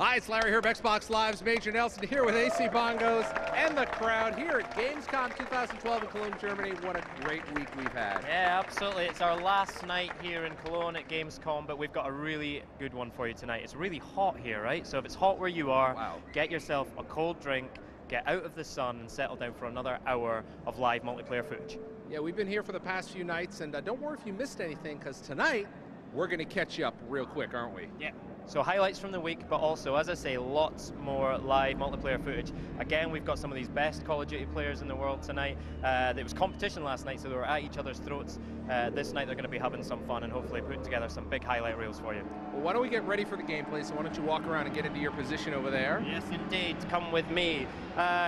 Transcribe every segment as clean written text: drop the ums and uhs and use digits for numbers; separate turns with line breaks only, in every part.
Hi, it's Larry here of Xbox Live's Major Nelson here with AC Bongos and the crowd here at Gamescom 2012 in Cologne, Germany. What a great week we've had.
Yeah, absolutely. It's our last night here in Cologne at Gamescom, but we've got a really good one for you tonight. It's really hot here, right? So if it's hot where you are, Get yourself a cold drink, get out of the sun and settle down for another hour of live multiplayer footage.
Yeah, we've been here for the past few nights, and don't worry if you missed anything, because tonight we're going to catch you up real quick, aren't we?
Yeah. So highlights from the week, but also, as I say, lots more live multiplayer footage. Again, we've got some of these best Call of Duty players in the world tonight. There was competition last night, so they were at each other's throats. This night they're going to be having some fun and hopefully putting together some big highlight reels for you.
Well, why don't we get ready for the gameplay, so why don't you walk around and get into your position over there?
Yes, indeed. Come with me.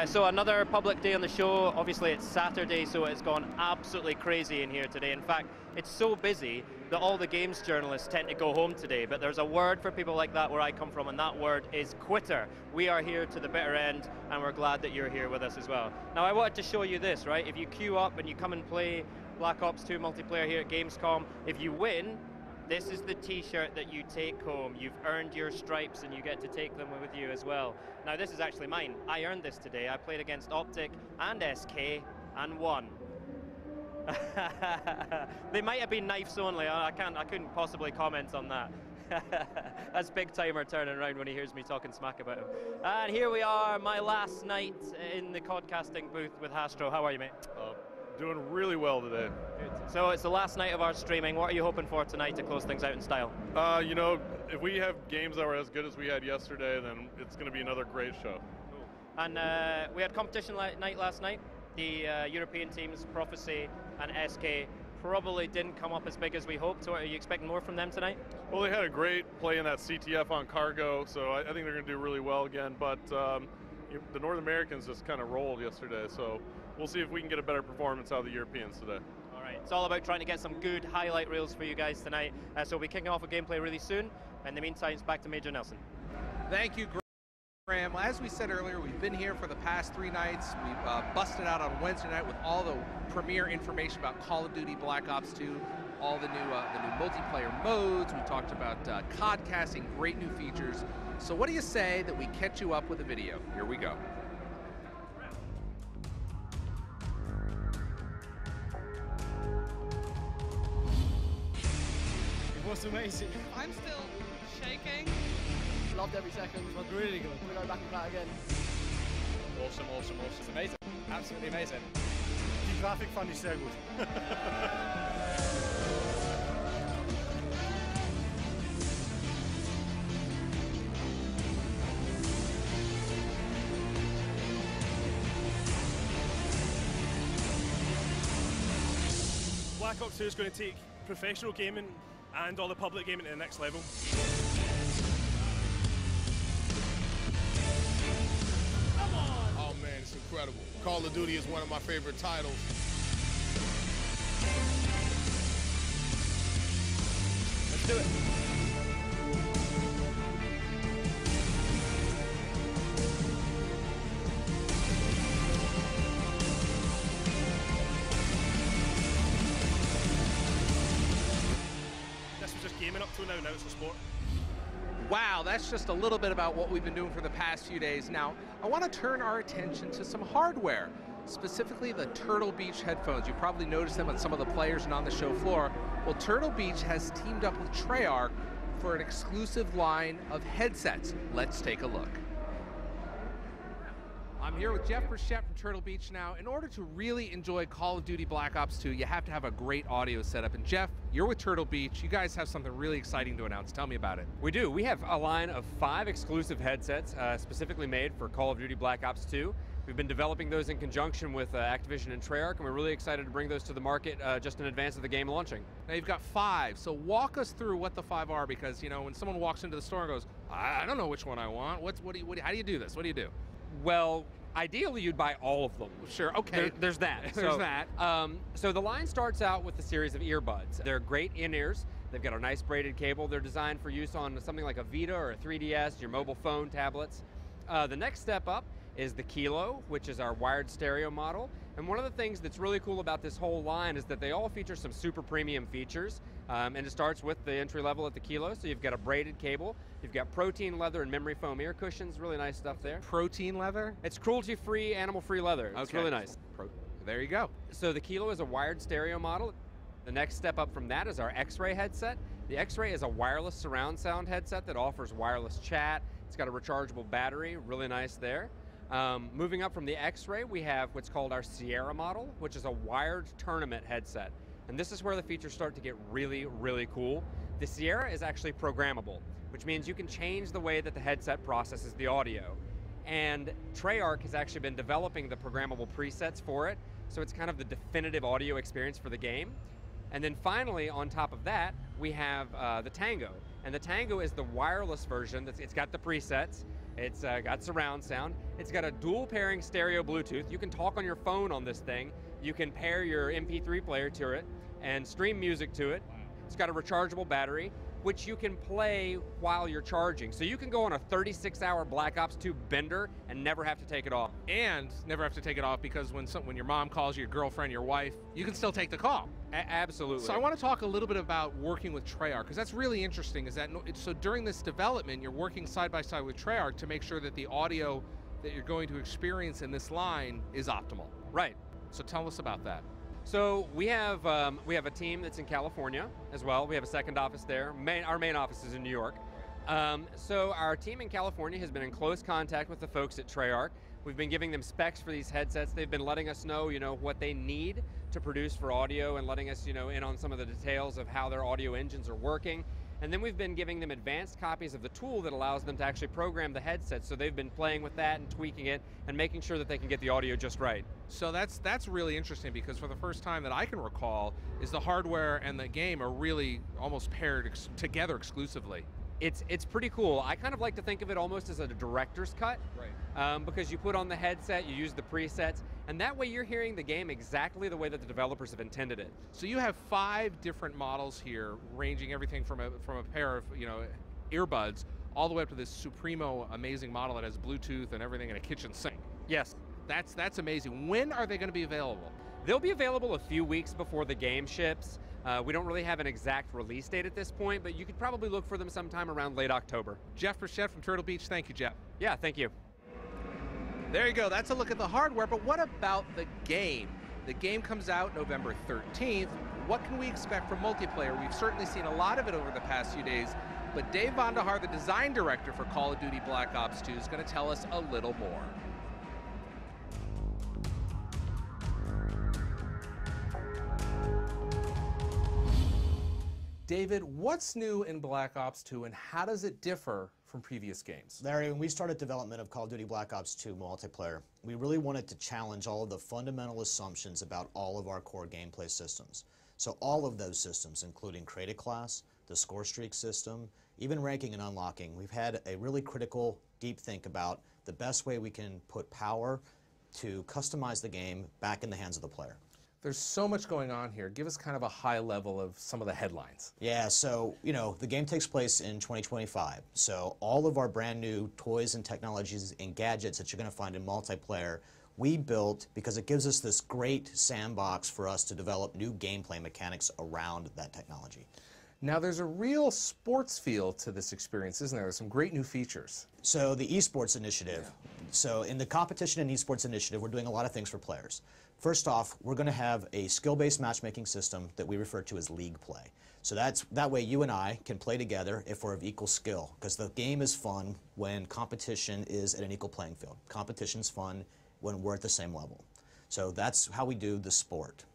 So another public day on the show. Obviously, it's Saturday, so it's gone absolutely crazy in here today. In fact, it's so busy that all the games journalists tend to go home today, but there's a word for people like that where I come from, and that word is quitter. We are here to the bitter end, and we're glad that you're here with us as well. Now, I wanted to show you this, right? If you queue up and you come and play Black Ops 2 multiplayer here at Gamescom, if you win, this is the t-shirt that you take home. You've earned your stripes and you get to take them with you as well. Now, this is actually mine. I earned this today. I played against Optic and SK and won. They might have been knives only. I couldn't possibly comment on that. That's Big Timer turning around when he hears me talking smack about him. And here we are, my last night in the podcasting booth with Hastro. How are you, mate?
Doing really well today.
Good. So it's the last night of our streaming. What are you hoping for tonight to close things out in style?
You know, if we have games that were as good as we had yesterday, then it's going to be another great show.
Cool. And we had competition night last night. The European teams, Prophecy and SK, probably didn't come up as big as we hoped. So are you expecting more from them tonight?
Well, they had a great play in that CTF on Cargo, so I think they're going to do really well again. But the North Americans just kind of rolled yesterday, so we'll see if we can get a better performance out of the Europeans today.
All right, it's all about trying to get some good highlight reels for you guys tonight. So we'll be kicking off with gameplay really soon. In the meantime, it's back to Major Nelson.
Thank you, Graham. Well, as we said earlier, we've been here for the past 3 nights. We've busted out on Wednesday night with all the premiere information about Call of Duty Black Ops 2, all the new multiplayer modes. We talked about codcasting, great new features. So what do you say that we catch you up with a video? Here we go.
It was amazing.
I'm still shaking.
Loved every second. It was really good. We're going back and back again.
Awesome, awesome, awesome. It's amazing. Absolutely amazing.
Die Grafik fand ich sehr gut.
Black Ops 2 is going to take professional gaming and all the public gaming to the next level.
Oh man, it's incredible. Call of Duty is one of my favorite titles.
Let's do it.
This was just gaming up to now it's a sport.
Wow, that's just a little bit about what we've been doing for the past few days. Now, I want to turn our attention to some hardware, specifically the Turtle Beach headphones. You probably noticed them on some of the players and on the show floor. Well, Turtle Beach has teamed up with Treyarch for an exclusive line of headsets. Let's take a look. I'm here with Jeff Burchett from Turtle Beach now. In order to really enjoy Call of Duty Black Ops 2, you have to have a great audio setup. And Jeff, you're with Turtle Beach. You guys have something really exciting to announce. Tell me about it.
We do. We have a line of 5 exclusive headsets specifically made for Call of Duty Black Ops 2. We've been developing those in conjunction with Activision and Treyarch, and we're really excited to bring those to the market just in advance of the game launching.
Now you've got 5, so walk us through what the 5 are, because you know when someone walks into the store and goes, I don't know which one I want. How do you do this? What do you do?
Well, ideally, you'd buy all of them.
Sure, okay.
There's that.
There's that.
So the line starts out with a series of earbuds. They're great in-ears. They've got a nice braided cable. They're designed for use on something like a Vita or a 3DS, your mobile phone, tablets. The next step up is the Kilo, which is our wired stereo model. And one of the things that's really cool about this whole line is that they all feature some super premium features. And it starts with the entry level at the Kilo. So you've got a braided cable, you've got protein leather and memory foam ear cushions, really nice stuff there.
Protein leather?
It's cruelty-free, animal-free leather. It's really nice.
There you go.
So the Kilo is a wired stereo model. The next step up from that is our X-Ray headset. The X-Ray is a wireless surround sound headset that offers wireless chat. It's got a rechargeable battery, really nice there. Moving up from the X-Ray, we have what's called our Sierra model, which is a wired tournament headset. And this is where the features start to get really, really cool. The Sierra is actually programmable, which means you can change the way that the headset processes the audio. And Treyarch has actually been developing the programmable presets for it, so it's kind of the definitive audio experience for the game. And then finally, on top of that, we have the Tango. And the Tango is the wireless version. It's got the presets. It's got surround sound. It's got a dual pairing stereo Bluetooth. You can talk on your phone on this thing. You can pair your MP3 player to it and stream music to it. It's got a rechargeable battery, which you can play while you're charging. So you can go on a 36-hour Black Ops 2 bender and never have to take it off.
And never have to take it off because when your mom calls you, your girlfriend, your wife, you can still take the call.
Absolutely.
So I want to talk a little bit about working with Treyarch, because that's really interesting. Is that so during this development, you're working side by side with Treyarch to make sure that the audio that you're going to experience in this line is optimal.
Right.
So tell us about that.
So we have a team that's in California as well. We have a second office there. Our main office is in New York. So our team in California has been in close contact with the folks at Treyarch. We've been giving them specs for these headsets. They've been letting us know, what they need to produce for audio and letting us, in on some of the details of how their audio engines are working. And then we've been giving them advanced copies of the tool that allows them to actually program the headset. So they've been playing with that and tweaking it and making sure that they can get the audio just right.
So that's really interesting, because for the first time that I can recall is the hardware and the game are really almost paired together exclusively.
It's pretty cool. I kind of like to think of it almost as a director's cut.
Right.
Because you put on the headset, you use the presets, and that way you're hearing the game exactly the way that the developers have intended it.
So you have 5 different models here, ranging everything from a pair of earbuds all the way up to this Supremo amazing model that has Bluetooth and everything and a kitchen sink.
Yes.
That's amazing. When are they going to be available?
They'll be available a few weeks before the game ships. We don't really have an exact release date at this point, but you could probably look for them sometime around late October.
Jeff Frechette from Turtle Beach, thank you, Jeff.
Yeah, thank you.
There you go, that's a look at the hardware, but what about the game? The game comes out November 13th. What can we expect from multiplayer? We've certainly seen a lot of it over the past few days, but Dave Vonderhaar, the design director for Call of Duty Black Ops 2, is going to tell us a little more. David, what's new in Black Ops 2 and how does it differ from previous games?
Larry, when we started development of Call of Duty Black Ops 2 multiplayer, we really wanted to challenge all of the fundamental assumptions about all of our core gameplay systems. So all of those systems, including Create a Class, the score streak system, even ranking and unlocking, we've had a really critical, deep think about the best way we can put power to customize the game back in the hands of the player.
There's so much going on here. Give us kind of a high level of some of the headlines.
Yeah, so, the game takes place in 2025. So all of our brand new toys and technologies and gadgets that you're going to find in multiplayer, we built because it gives us this great sandbox for us to develop new gameplay mechanics around that technology.
Now, there's a real sports feel to this experience, isn't there? There's some great new features.
So the esports initiative. So in the competition and esports initiative, we're doing a lot of things for players. First off, we're going to have a skill-based matchmaking system that we refer to as league play. So that way you and I can play together if we're of equal skill, because the game is fun when competition is at an equal playing field. Competition's fun when we're at the same level. So that's how we do the sport.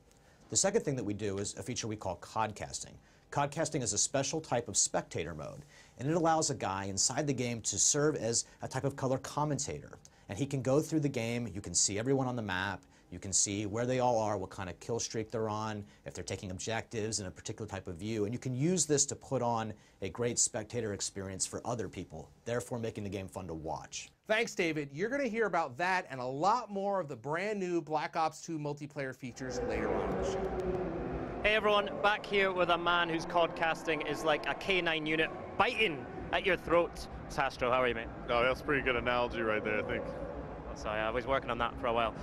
The second thing that we do is a feature we call codcasting. Codcasting is a special type of spectator mode, and it allows a guy inside the game to serve as a type of color commentator. And he can go through the game, you can see everyone on the map, you can see where they all are, what kind of kill streak they're on, if they're taking objectives in a particular type of view, and you can use this to put on a great spectator experience for other people, therefore making the game fun to watch.
Thanks, David. You're going to hear about that and a lot more of the brand new Black Ops 2 multiplayer features later on in the show.
Hey everyone, back here with a man whose codcasting is like a canine unit biting at your throat. It's Astro, how are you, mate?
Oh, that's a pretty good analogy right there, I think.
So I was working on that for a while.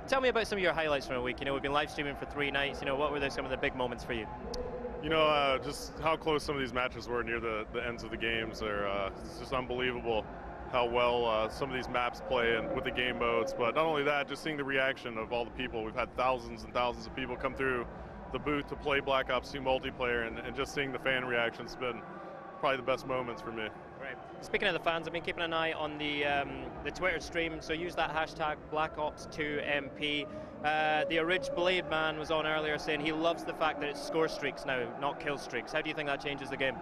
Tell me about some of your highlights from the week. You know, we've been live streaming for 3 nights. You know, what were some of the big moments for you?
You know, just how close some of these matches were near the ends of the games. It's just unbelievable how well some of these maps play and with the game modes. But not only that, just seeing the reaction of all the people. We've had thousands and thousands of people come through the booth to play Black Ops 2 multiplayer, and just seeing the fan reactions has been probably the best moments for me.
Right. Speaking of the fans, I've been keeping an eye on the Twitter stream, so use that hashtag BlackOps2MP. The Orig Blade Man was on earlier saying he loves the fact that it's score streaks now, not kill streaks. How do you think that changes the game?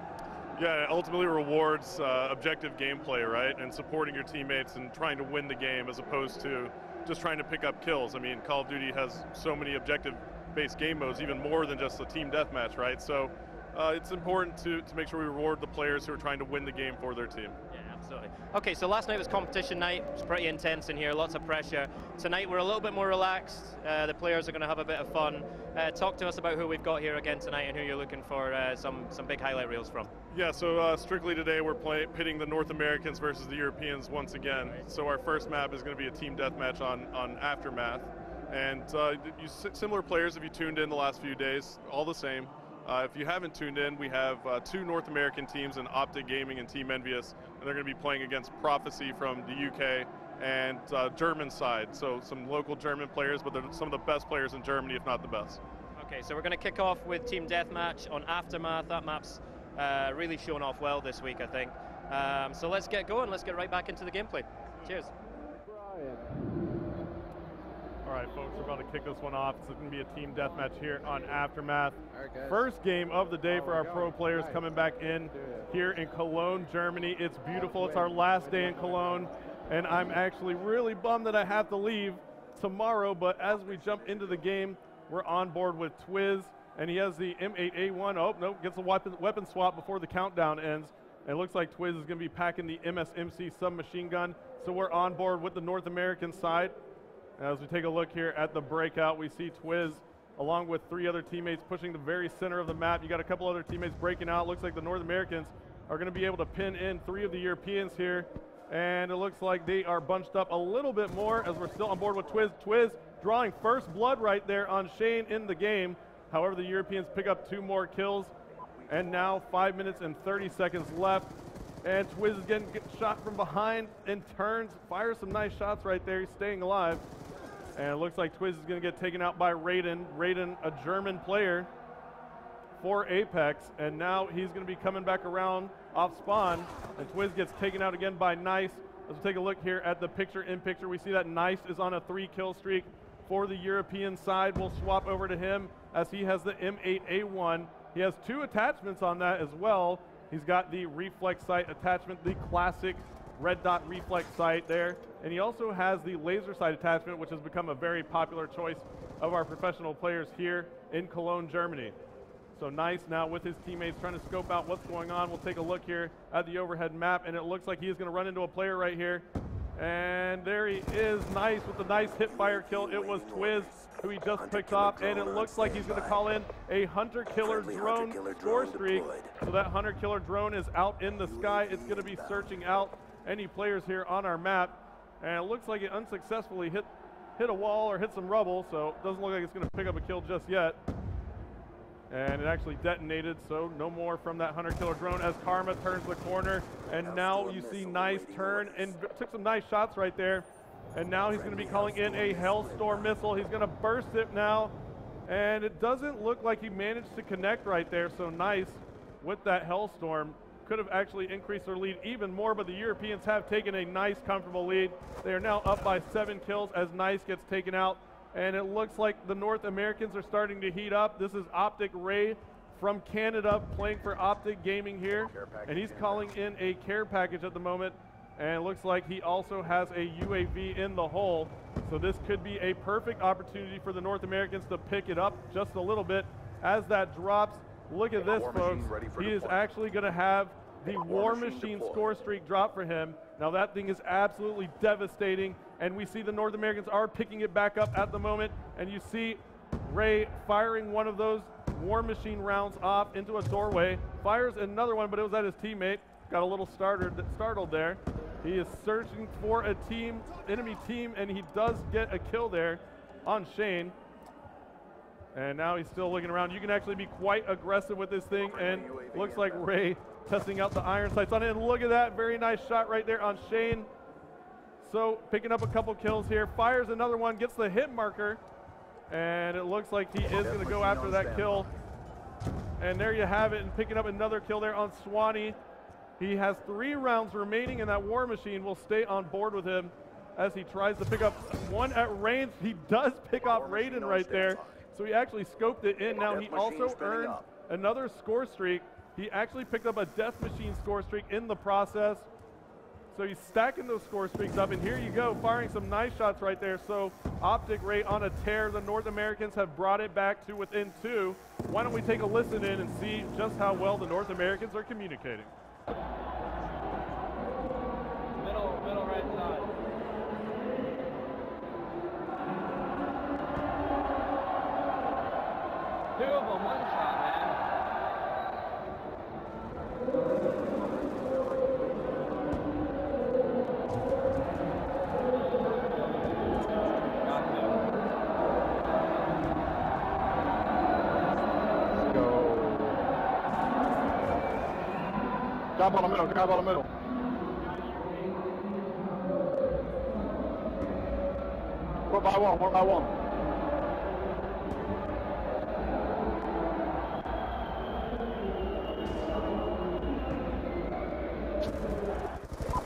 Yeah, it ultimately rewards objective gameplay, right? And supporting your teammates and trying to win the game as opposed to just trying to pick up kills. I mean, Call of Duty has so many objective-based game modes, even more than just a team deathmatch, right? So it's important to make sure we reward the players who are trying to win the game for their team.
Yeah, absolutely. Okay, so last night was competition night. It was pretty intense in here, lots of pressure. Tonight we're a little bit more relaxed. The players are going to have a bit of fun. Talk to us about who we've got here again tonight and who you're looking for some big highlight reels from.
Yeah, so strictly today we're pitting the North Americans versus the Europeans once again. Right. So our first map is going to be a team deathmatch on Aftermath. And similar players, if you tuned in the last few days, all the same. If you haven't tuned in, we have 2 North American teams in Optic Gaming and Team Envious, and they're going to be playing against Prophecy from the UK and German side. So some local German players, but they're some of the best players in Germany, if not the best.
Okay, so we're going to kick off with Team Deathmatch on Aftermath. That map's really shown off well this week, I think. So let's get going. Let's get right back into the gameplay. Cheers.
All right, folks, we're about to kick this one off. It's going to be a team deathmatch here on Aftermath. First game of the day for our pro players coming back in here in Cologne, Germany. It's beautiful. It's our last day in Cologne, and I'm actually really bummed that I have to leave tomorrow, but as we jump into the game, we're on board with Twiz, and he has the M8A1. Oh, no, gets a weapon swap before the countdown ends. And it looks like Twiz is going to be packing the MSMC submachine gun, so we're on board with the North American side. As we take a look here at the breakout, we see Twiz along with 3 other teammates pushing the very center of the map. You got a couple other teammates breaking out. Looks like the North Americans are going to be able to pin in 3 of the Europeans here. And it looks like they are bunched up a little bit more as we're still on board with Twiz. Twiz drawing first blood right there on Shane in the game. However, the Europeans pick up 2 more kills. And now 5 minutes and 30 seconds left. And Twiz is getting shot from behind and turns, fires some nice shots right there. He's staying alive. And it looks like Twiz is going to get taken out by Raiden. Raiden, a German player for Apex. And now he's going to be coming back around off spawn. And Twiz gets taken out again by Nice. Let's take a look here at the picture-in-picture. We see that Nice is on a 3-kill streak for the European side. We'll swap over to him as he has the M8A1. He has 2 attachments on that as well. He's got the reflex sight attachment, the classic red dot reflex sight there. And he also has the laser sight attachment, which has become a very popular choice of our professional players here in Cologne, Germany. So Nice now with his teammates trying to scope out what's going on. We'll take a look here at the overhead map, and it looks like he is going to run into a player right here. And there he is, Nice with the nice hip fire kill. It was Twiz who he just picked off, and it looks like he's going to call in a hunter-killer drone score streak. So that hunter-killer drone is out in the sky. It's going to be searching out any players here on our map, and it looks like it unsuccessfully hit a wall or hit some rubble, so it doesn't look like it's going to pick up a kill just yet. And it actually detonated, so no more from that hunter-killer drone as Karma turns the corner. And now you see Nice turn and took some nice shots right there. And now he's going to be calling in a Hellstorm missile. He's going to burst it now. And it doesn't look like he managed to connect right there. So Nice, with that Hellstorm, could have actually increased their lead even more. But the Europeans have taken a nice, comfortable lead. They are now up by 7 kills as Nice gets taken out. And it looks like the North Americans are starting to heat up. This is Optic Ray from Canada playing for Optic Gaming here. And he's calling in a care package at the moment. And it looks like he also has a UAV in the hole. So this could be a perfect opportunity for the North Americans to pick it up just a little bit. As that drops, look at this, folks. He is actually going to have the War Machine score streak drop for him. Now that thing is absolutely devastating. And we see the North Americans are picking it back up at the moment. And you see Ray firing one of those War Machine rounds off into a doorway. Fires another one, but it was at his teammate. Got a little startled there. He is searching for a enemy team, and he does get a kill there on Shane. And now he's still looking around. You can actually be quite aggressive with this thing, and looks like Ray testing out the iron sights on it. And look at that, very nice shot right there on Shane. So picking up a couple kills here, fires another one, gets the hit marker, and it looks like he is gonna go after that kill. And there you have it, and picking up another kill there on Swanee. He has 3 rounds remaining, and that War Machine will stay on board with him as he tries to pick up one at range. He does pick off Raiden right there. So he actually scoped it in. Now he also earned another score streak. He actually picked up a Death Machine score streak in the process. So he's stacking those score streaks up, and here you go, firing some nice shots right there. So Optic Ray on a tear. The North Americans have brought it back to within 2. Why don't we take a listen in and see just how well the North Americans are communicating.
Middle right side. Two of them, one shot, man.
Let's go. Grab on the middle, grab on the middle. One by one, one by one.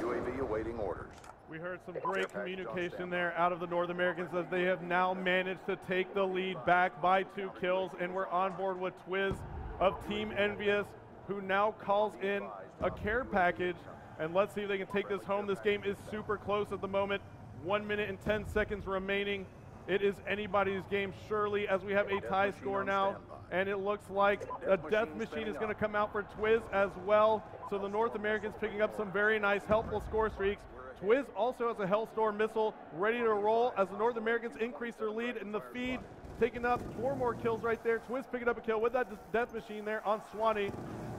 UAV awaiting orders.
We heard some great communication there out of the North Americans as they have now managed to take the lead back by 2 kills, and we're on board with Twiz of Team Envious, who now calls in a care package, and let's see if they can take this home. This game is super close at the moment. 1 minute and 10 seconds remaining. It is anybody's game, surely, as we have a tie score now, and it looks like a Death Machine is going to come out for Twiz as well. So the North Americans picking up some very nice, helpful score streaks. Twiz also has a Hellstorm missile ready to roll as the North Americans increase their lead in the feed, taking up 4 more kills right there. Twiz picking up a kill with that Death Machine there on Swanee,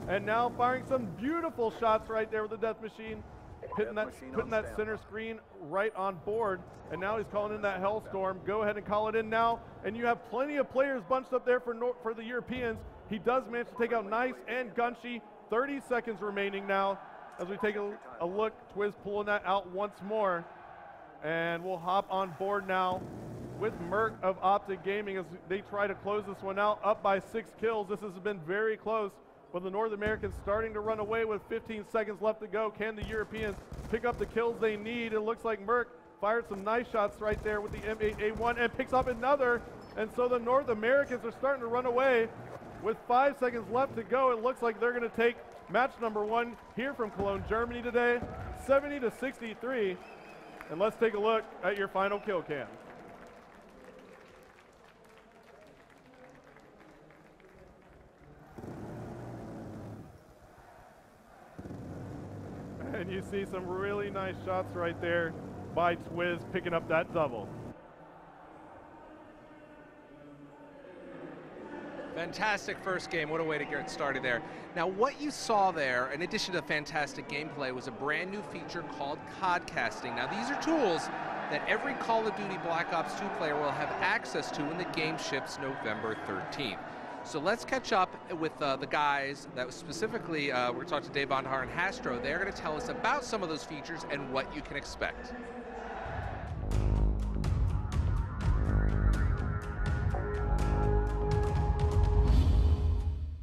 and now firing some beautiful shots right there with the Death Machine, putting that center screen right on board, and now he's calling in that Hellstorm. Go ahead and call it in now, and you have plenty of players bunched up there for the Europeans. He does manage to take out Nice and Gunshi. 30 seconds remaining now as we take a look. Twiz pulling that out once more, and we'll hop on board now with Merc of Optic Gaming as they try to close this one out, up by 6 kills. This has been very close, but the North Americans starting to run away with 15 seconds left to go. Can the Europeans pick up the kills they need? It looks like Merc fired some nice shots right there with the M8A1 and picks up another, and so the North Americans are starting to run away with 5 seconds left to go. It looks like they're going to take match number 1 here from Cologne, Germany today, 70-63. And let's take a look at your final kill cam. And you see some really nice shots right there by Twiz picking up that double.
Fantastic first game. What a way to get started there. Now, what you saw there, in addition to fantastic gameplay, was a brand new feature called codcasting. Now, these are tools that every Call of Duty Black Ops 2 player will have access to when the game ships November 13th. So let's catch up with the guys that specifically, we're going to talk to Dave Bondhar and Hastro. They're going to tell us about some of those features and what you can expect.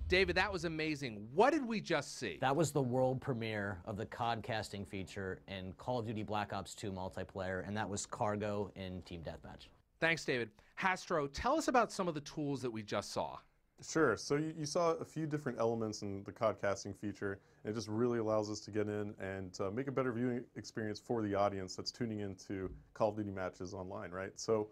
David, that was amazing. What did we just see?
That was the world premiere of the codcasting feature in Call of Duty Black Ops 2 multiplayer, and that was Cargo in Team Deathmatch.
Thanks, David. Hastro, tell us about some of the tools that we just saw.
Sure. So you saw a few different elements in the codcasting feature, and it just really allows us to get in and make a better viewing experience for the audience that's tuning into Call of Duty matches online, right? So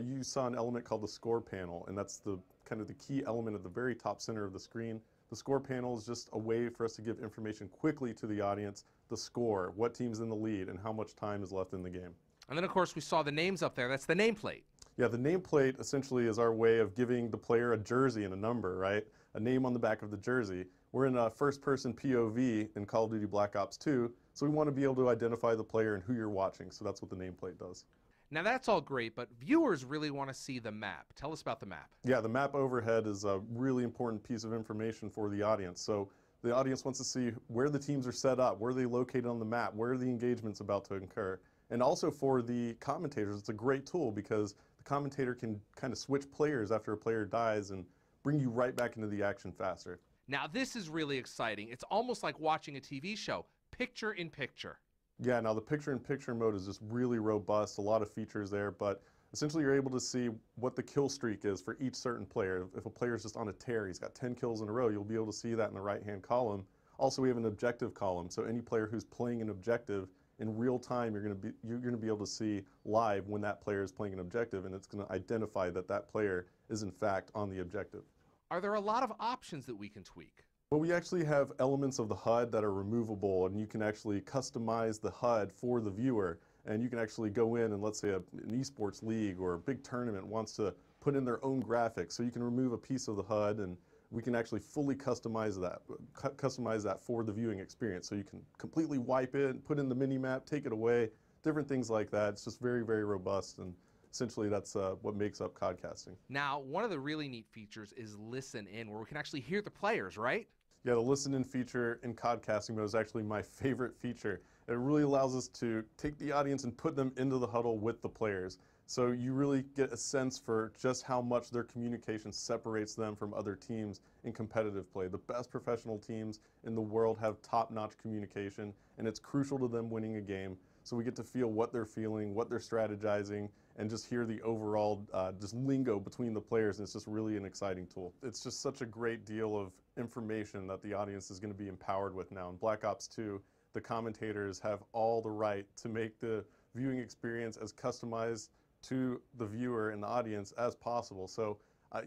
you saw an element called the score panel, and that's the kind of the key element at the very top center of the screen. The score panel is just a way for us to give information quickly to the audience, the score, what team's in the lead, and how much time is left in the game.
And then, of course, we saw the names up there. That's the nameplate.
Yeah, the nameplate essentially is our way of giving the player a jersey and a number, right? A name on the back of the jersey. We're in a first-person POV in Call of Duty Black Ops 2, So we want to be able to identify the player and who you're watching. So that's what the nameplate does.
Now that's all great, but viewers really want to see the map. Tell us about the map.
Yeah, the map overhead is a really important piece of information for the audience. So the audience wants to see where the teams are set up, where they're located on the map, where the engagement's about to occur. And also for the commentators, it's a great tool because the commentator can kind of switch players after a player dies and bring you right back into the action faster.
Now this is really exciting. It's almost like watching a TV show, picture in picture.
Yeah, now the picture-in-picture mode is just really robust, a lot of features there, but essentially you're able to see what the kill streak is for each certain player. If a player's just on a tear, he's got 10 kills in a row, you'll be able to see that in the right-hand column. Also, we have an objective column, so any player who's playing an objective in real time, you're going to be able to see live when that player is playing an objective, and it's going to identify that that player is in fact on the objective.
Are there a lot of options that we can tweak?
Well, we actually have elements of the HUD that are removable, and you can actually customize the HUD for the viewer, and you can actually go in and let's say an esports league or a big tournament wants to put in their own graphics, so you can remove a piece of the HUD and we can actually fully customize that for the viewing experience. So you can completely wipe it, put in the mini-map, take it away, different things like that. It's just very, very robust, and essentially that's what makes up codcasting.
Now, one of the really neat features is Listen In, where we can actually hear the players, right?
Yeah, the Listen In feature in codcasting mode is actually my favorite feature. It really allows us to take the audience and put them into the huddle with the players. So you really get a sense for just how much their communication separates them from other teams in competitive play. The best professional teams in the world have top-notch communication, and it's crucial to them winning a game. So we get to feel what they're feeling, what they're strategizing, and just hear the overall just lingo between the players, and it's just really an exciting tool. It's just such a great deal of information that the audience is going to be empowered with now. In Black Ops 2, the commentators have all the right to make the viewing experience as customized to the viewer and the audience as possible. So,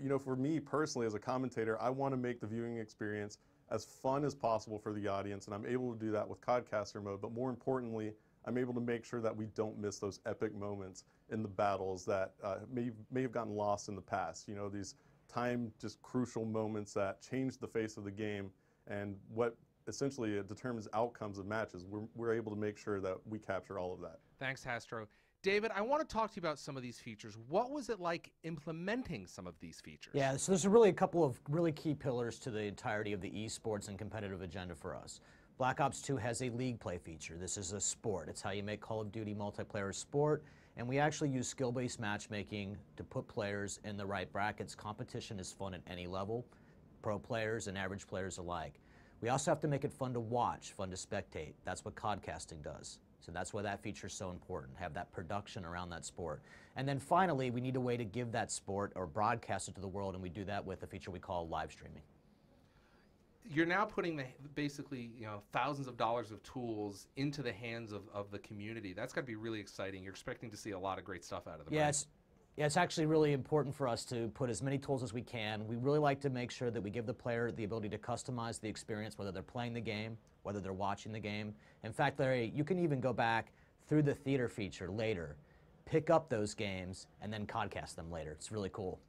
you know, for me personally as a commentator, I want to make the viewing experience as fun as possible for the audience, and I'm able to do that with Codcaster mode, but more importantly, I'm able to make sure that we don't miss those epic moments in the battles that may have gotten lost in the past. You know, these just crucial moments that change the face of the game and what essentially determines outcomes of matches. We're able to make sure that we capture all of that.
Thanks, Hastro. David, I want to talk to you about some of these features. What was it like implementing some of these features?
Yeah, so there's really a couple of really key pillars to the entirety of the esports and competitive agenda for us. Black Ops 2 has a league play feature. This is a sport. It's how you make Call of Duty multiplayer a sport, and we actually use skill-based matchmaking to put players in the right brackets. Competition is fun at any level, pro players and average players alike. We also have to make it fun to watch, fun to spectate. That's what codcasting does. So that's why that feature is so important, have that production around that sport. And then finally, we need a way to give that sport or broadcast it to the world, and we do that with a feature we call live streaming.
You're now putting basically, you know, thousands of dollars of tools into the hands of the community. That's got to be really exciting. You're expecting to see a lot of great stuff out of them.
Yeah, it's actually really important for us to put as many tools as we can. We really like to make sure that we give the player the ability to customize the experience, whether they're playing the game, whether they're watching the game. In fact, Larry, you can even go back through the theater feature later, pick up those games, and then codcast them later. It's really cool.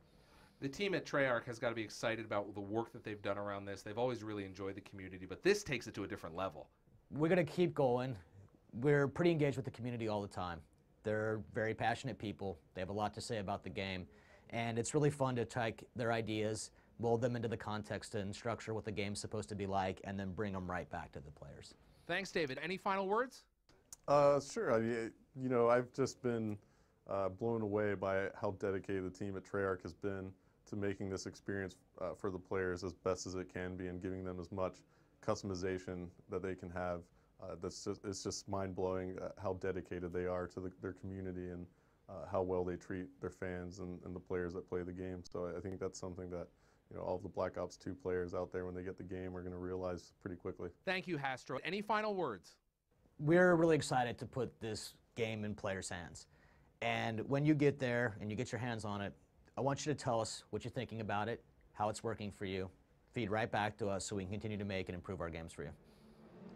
The team at Treyarch has got to be excited about the work that they've done around this. They've always really enjoyed the community, but this takes it to a different level.
We're going to keep going. We're pretty engaged with the community all the time. They're very passionate people. They have a lot to say about the game, and it's really fun to take their ideas, mold them into the context and structure what the game's supposed to be like, and then bring them right back to the players.
Thanks, David. Any final words?
Sure. I mean, you know, I've just been blown away by how dedicated the team at Treyarch has been to making this experience for the players as best as it can be and giving them as much customization that they can have. It's just mind-blowing how dedicated they are to their community and how well they treat their fans and the players that play the game. So I think that's something that, you know, all of the Black Ops 2 players out there when they get the game are going to realize pretty quickly.
Thank you, Hastro. Any final words?
We're really excited to put this game in players' hands. And when you get there and you get your hands on it, I want you to tell us what you're thinking about it, how it's working for you. Feed right back to us so we can continue to make and improve our games for you.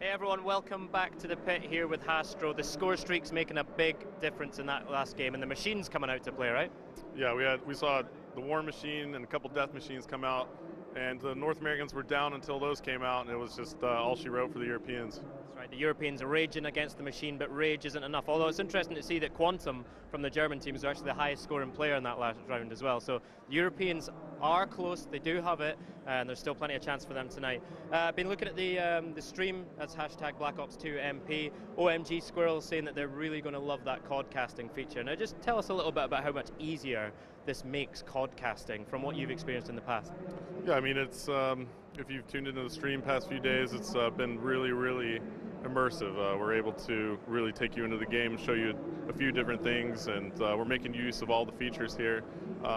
Hey everyone, welcome back to the pit here with Hastro. The score streak's making a big difference in that last game, and the machine's coming out to play, right?
Yeah, we saw the War Machine and a couple Death Machines come out, and the North Americans were down until those came out, and it was just all she wrote for the Europeans.
That's Right, the Europeans are raging against the machine, but rage isn't enough. Although it's interesting to see that Quantum from the German team is actually the highest scoring player in that last round as well. So the Europeans are close, they do have it, and there's still plenty of chance for them tonight. Been looking at the stream, that's hashtag BlackOps2MP. OMG Squirrel saying that they're really going to love that COD casting feature. Now just tell us a little bit about how much easier this makes COD casting from what you've experienced in the past.
Yeah, I mean, it's if you've tuned into the stream past few days, it's been really, really immersive. We're able to really take you into the game, show you a few different things, and we're making use of all the features here.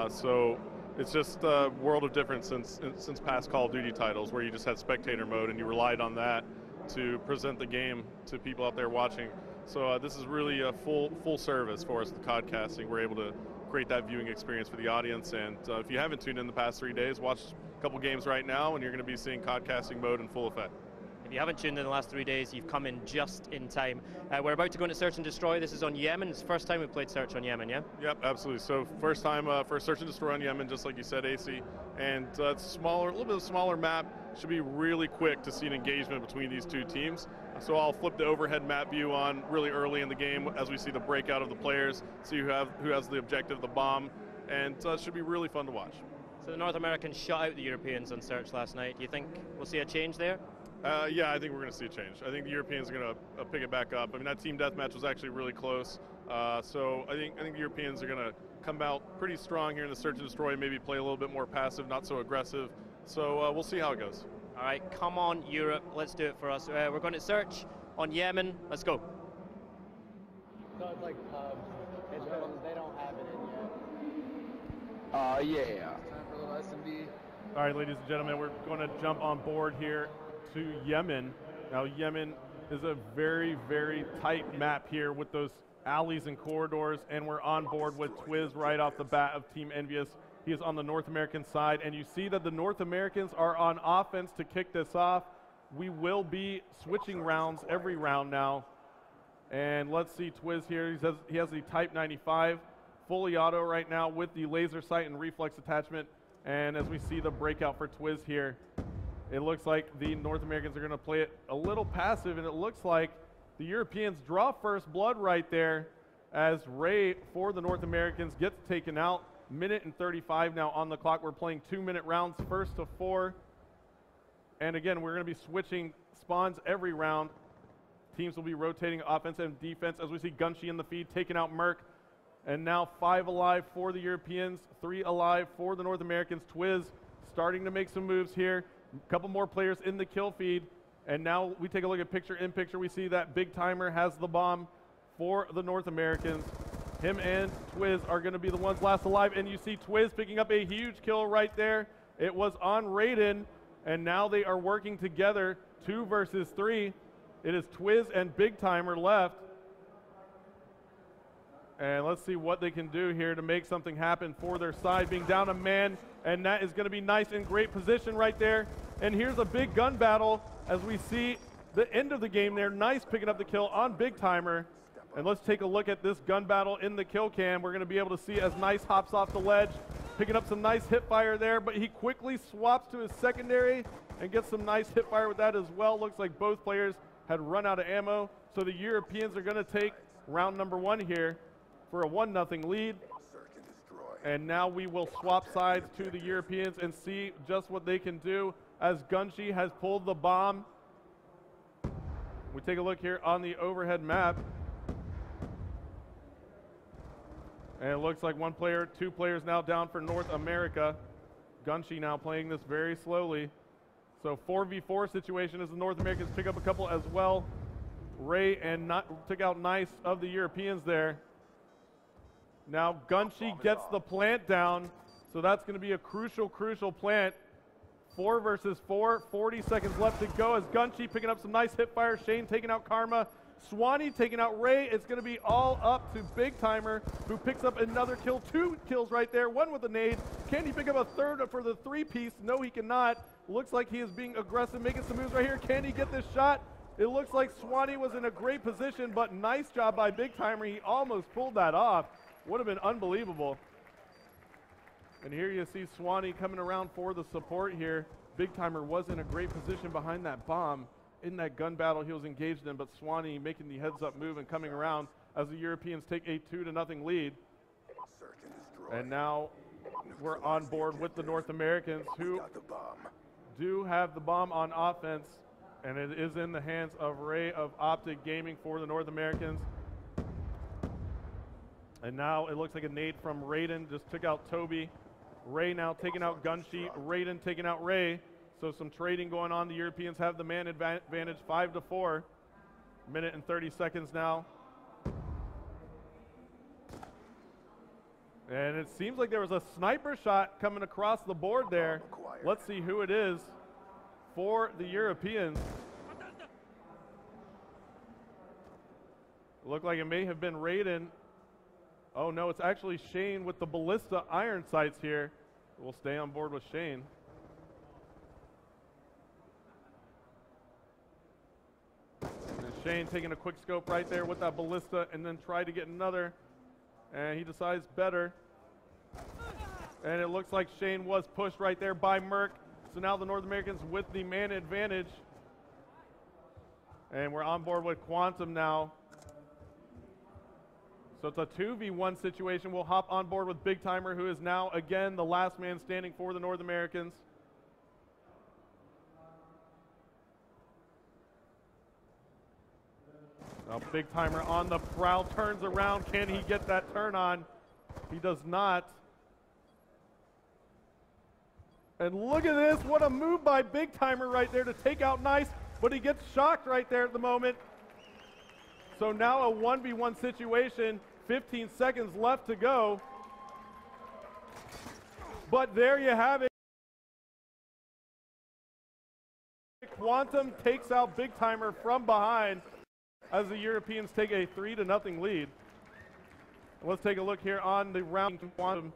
So it's just a world of difference since past Call of Duty titles, where you just had spectator mode and you relied on that to present the game to people out there watching. So this is really a full service for us, the COD casting. We're able to create that viewing experience for the audience, and if you haven't tuned in the past 3 days, watch a couple games right now and you're going to be seeing COD casting mode in full effect.
If you haven't tuned in the last 3 days, you've come in just in time. We're about to go into Search and Destroy. This is on Yemen. It's the first time we've played Search on Yemen, yeah?
Yep, absolutely. So first time for Search and Destroy on Yemen, just like you said, AC. And it's smaller, a little bit of a smaller map. Should be really quick to see an engagement between these two teams. So I'll flip the overhead map view on really early in the game as we see the breakout of the players, see who has the objective, the bomb, and it should be really fun to watch.
So the North Americans shut out the Europeans on Search last night. Do you think we'll see a change there?
Yeah, I think we're going to see a change. I think the Europeans are going to pick it back up. I mean, that team deathmatch was actually really close. So I think the Europeans are going to come out pretty strong here in the Search and Destroy, maybe play a little bit more passive, not so aggressive. So we'll see how it goes.
All right, come on, Europe. Let's do it for us. We're going to Search on Yemen. Let's go.
So it's like pubs. They don't have it in yet.
Yeah. Time for a little S&D.
All right, ladies and gentlemen, we're going to jump on board here to Yemen. Now, Yemen is a very, very tight map here with those alleys and corridors, and we're on board with Twiz right off the bat of Team Envious. He is on the North American side, and you see that the North Americans are on offense to kick this off. We will be switching rounds every round now. And let's see Twiz here. He has the Type 95 fully auto right now with the laser sight and reflex attachment. And as we see the breakout for Twiz here, it looks like the North Americans are going to play it a little passive, and it looks like the Europeans draw first blood right there as Ray for the North Americans gets taken out. Minute and 35 now on the clock. We're playing 2-minute rounds, first to 4. And again, we're going to be switching spawns every round. Teams will be rotating offense and defense as we see Gunshi in the feed taking out Merc. And now 5 alive for the Europeans, 3 alive for the North Americans. Twiz starting to make some moves here. A couple more players in the kill feed. And now we take a look at picture in picture. We see that Big Timer has the bomb for the North Americans. Him and Twiz are going to be the ones last alive. And you see Twiz picking up a huge kill right there. It was on Raiden. And now they are working together, 2 versus 3. It is Twiz and Big Timer left. And let's see what they can do here to make something happen for their side, being down a man. And that is going to be nice and great position right there. And here's a big gun battle as we see the end of the game there. Nice picking up the kill on Big Timer. And let's take a look at this gun battle in the kill cam. We're going to be able to see as Nice hops off the ledge, picking up some nice hip fire there, but he quickly swaps to his secondary and gets some nice hip fire with that as well. Looks like both players had run out of ammo. So the Europeans are going to take round number 1 here for a 1-0 lead. And now we will swap sides to the Europeans and see just what they can do as Gunshi has pulled the bomb. We take a look here on the overhead map. And it looks like 1 player, 2 players now down for North America. Gunshi now playing this very slowly. So 4v4 situation as the North Americans pick up a couple as well. Ray and took out Nice of the Europeans there. Now Gunshi gets the plant down, so that's going to be a crucial plant. 4 versus 4, 40 seconds left to go as Gunshi picking up some nice hip fire. Shane taking out Karma. Swanee taking out Ray. It's going to be all up to Big Timer, who picks up another kill. 2 kills right there, 1 with a nade. Can he pick up a 3rd for the 3-piece? No, he cannot. Looks like he is being aggressive, making some moves right here. Can he get this shot? It looks like Swanee was in a great position, but nice job by Big Timer. He almost pulled that off. Would have been unbelievable. And here you see Swanee coming around for the support here. Big Timer was in a great position behind that bomb. in that gun battle he was engaged in, but Swanee making the heads-up move and coming around as the Europeans take a 2-0 lead. And now we're on board with the North Americans, who do have the bomb on offense, and it is in the hands of Ray of Optic Gaming for the North Americans. And now it looks like a nade from Raiden just took out Toby. Ray now taking out Gunsheet, Raiden taking out Ray. So some trading going on. The Europeans have the man advantage 5-4. Minute and 30 seconds now. And it seems like there was a sniper shot coming across the board there. Let's see who it is for the Europeans. Looked like it may have been Raiden. Oh no, it's actually Shane with the ballista iron sights here. We'll stay on board with Shane. And Shane taking a quick scope right there with that ballista and then try to get another. And he decides better. And it looks like Shane was pushed right there by Merc. So now the North Americans with the man advantage. And we're on board with Quantum now. So it's a 2v1 situation. We'll hop on board with Big Timer, who is now again the last man standing for the North Americans. Now Big Timer on the prowl, turns around. Can he get that turn on? He does not. And look at this, what a move by Big Timer right there to take out Nice, but he gets shocked right there at the moment. So now a 1v1 situation, 15 seconds left to go. But there you have it. Quantum takes out Big Timer from behind as the Europeans take a 3-0 lead. Let's take a look here on the round. Quantum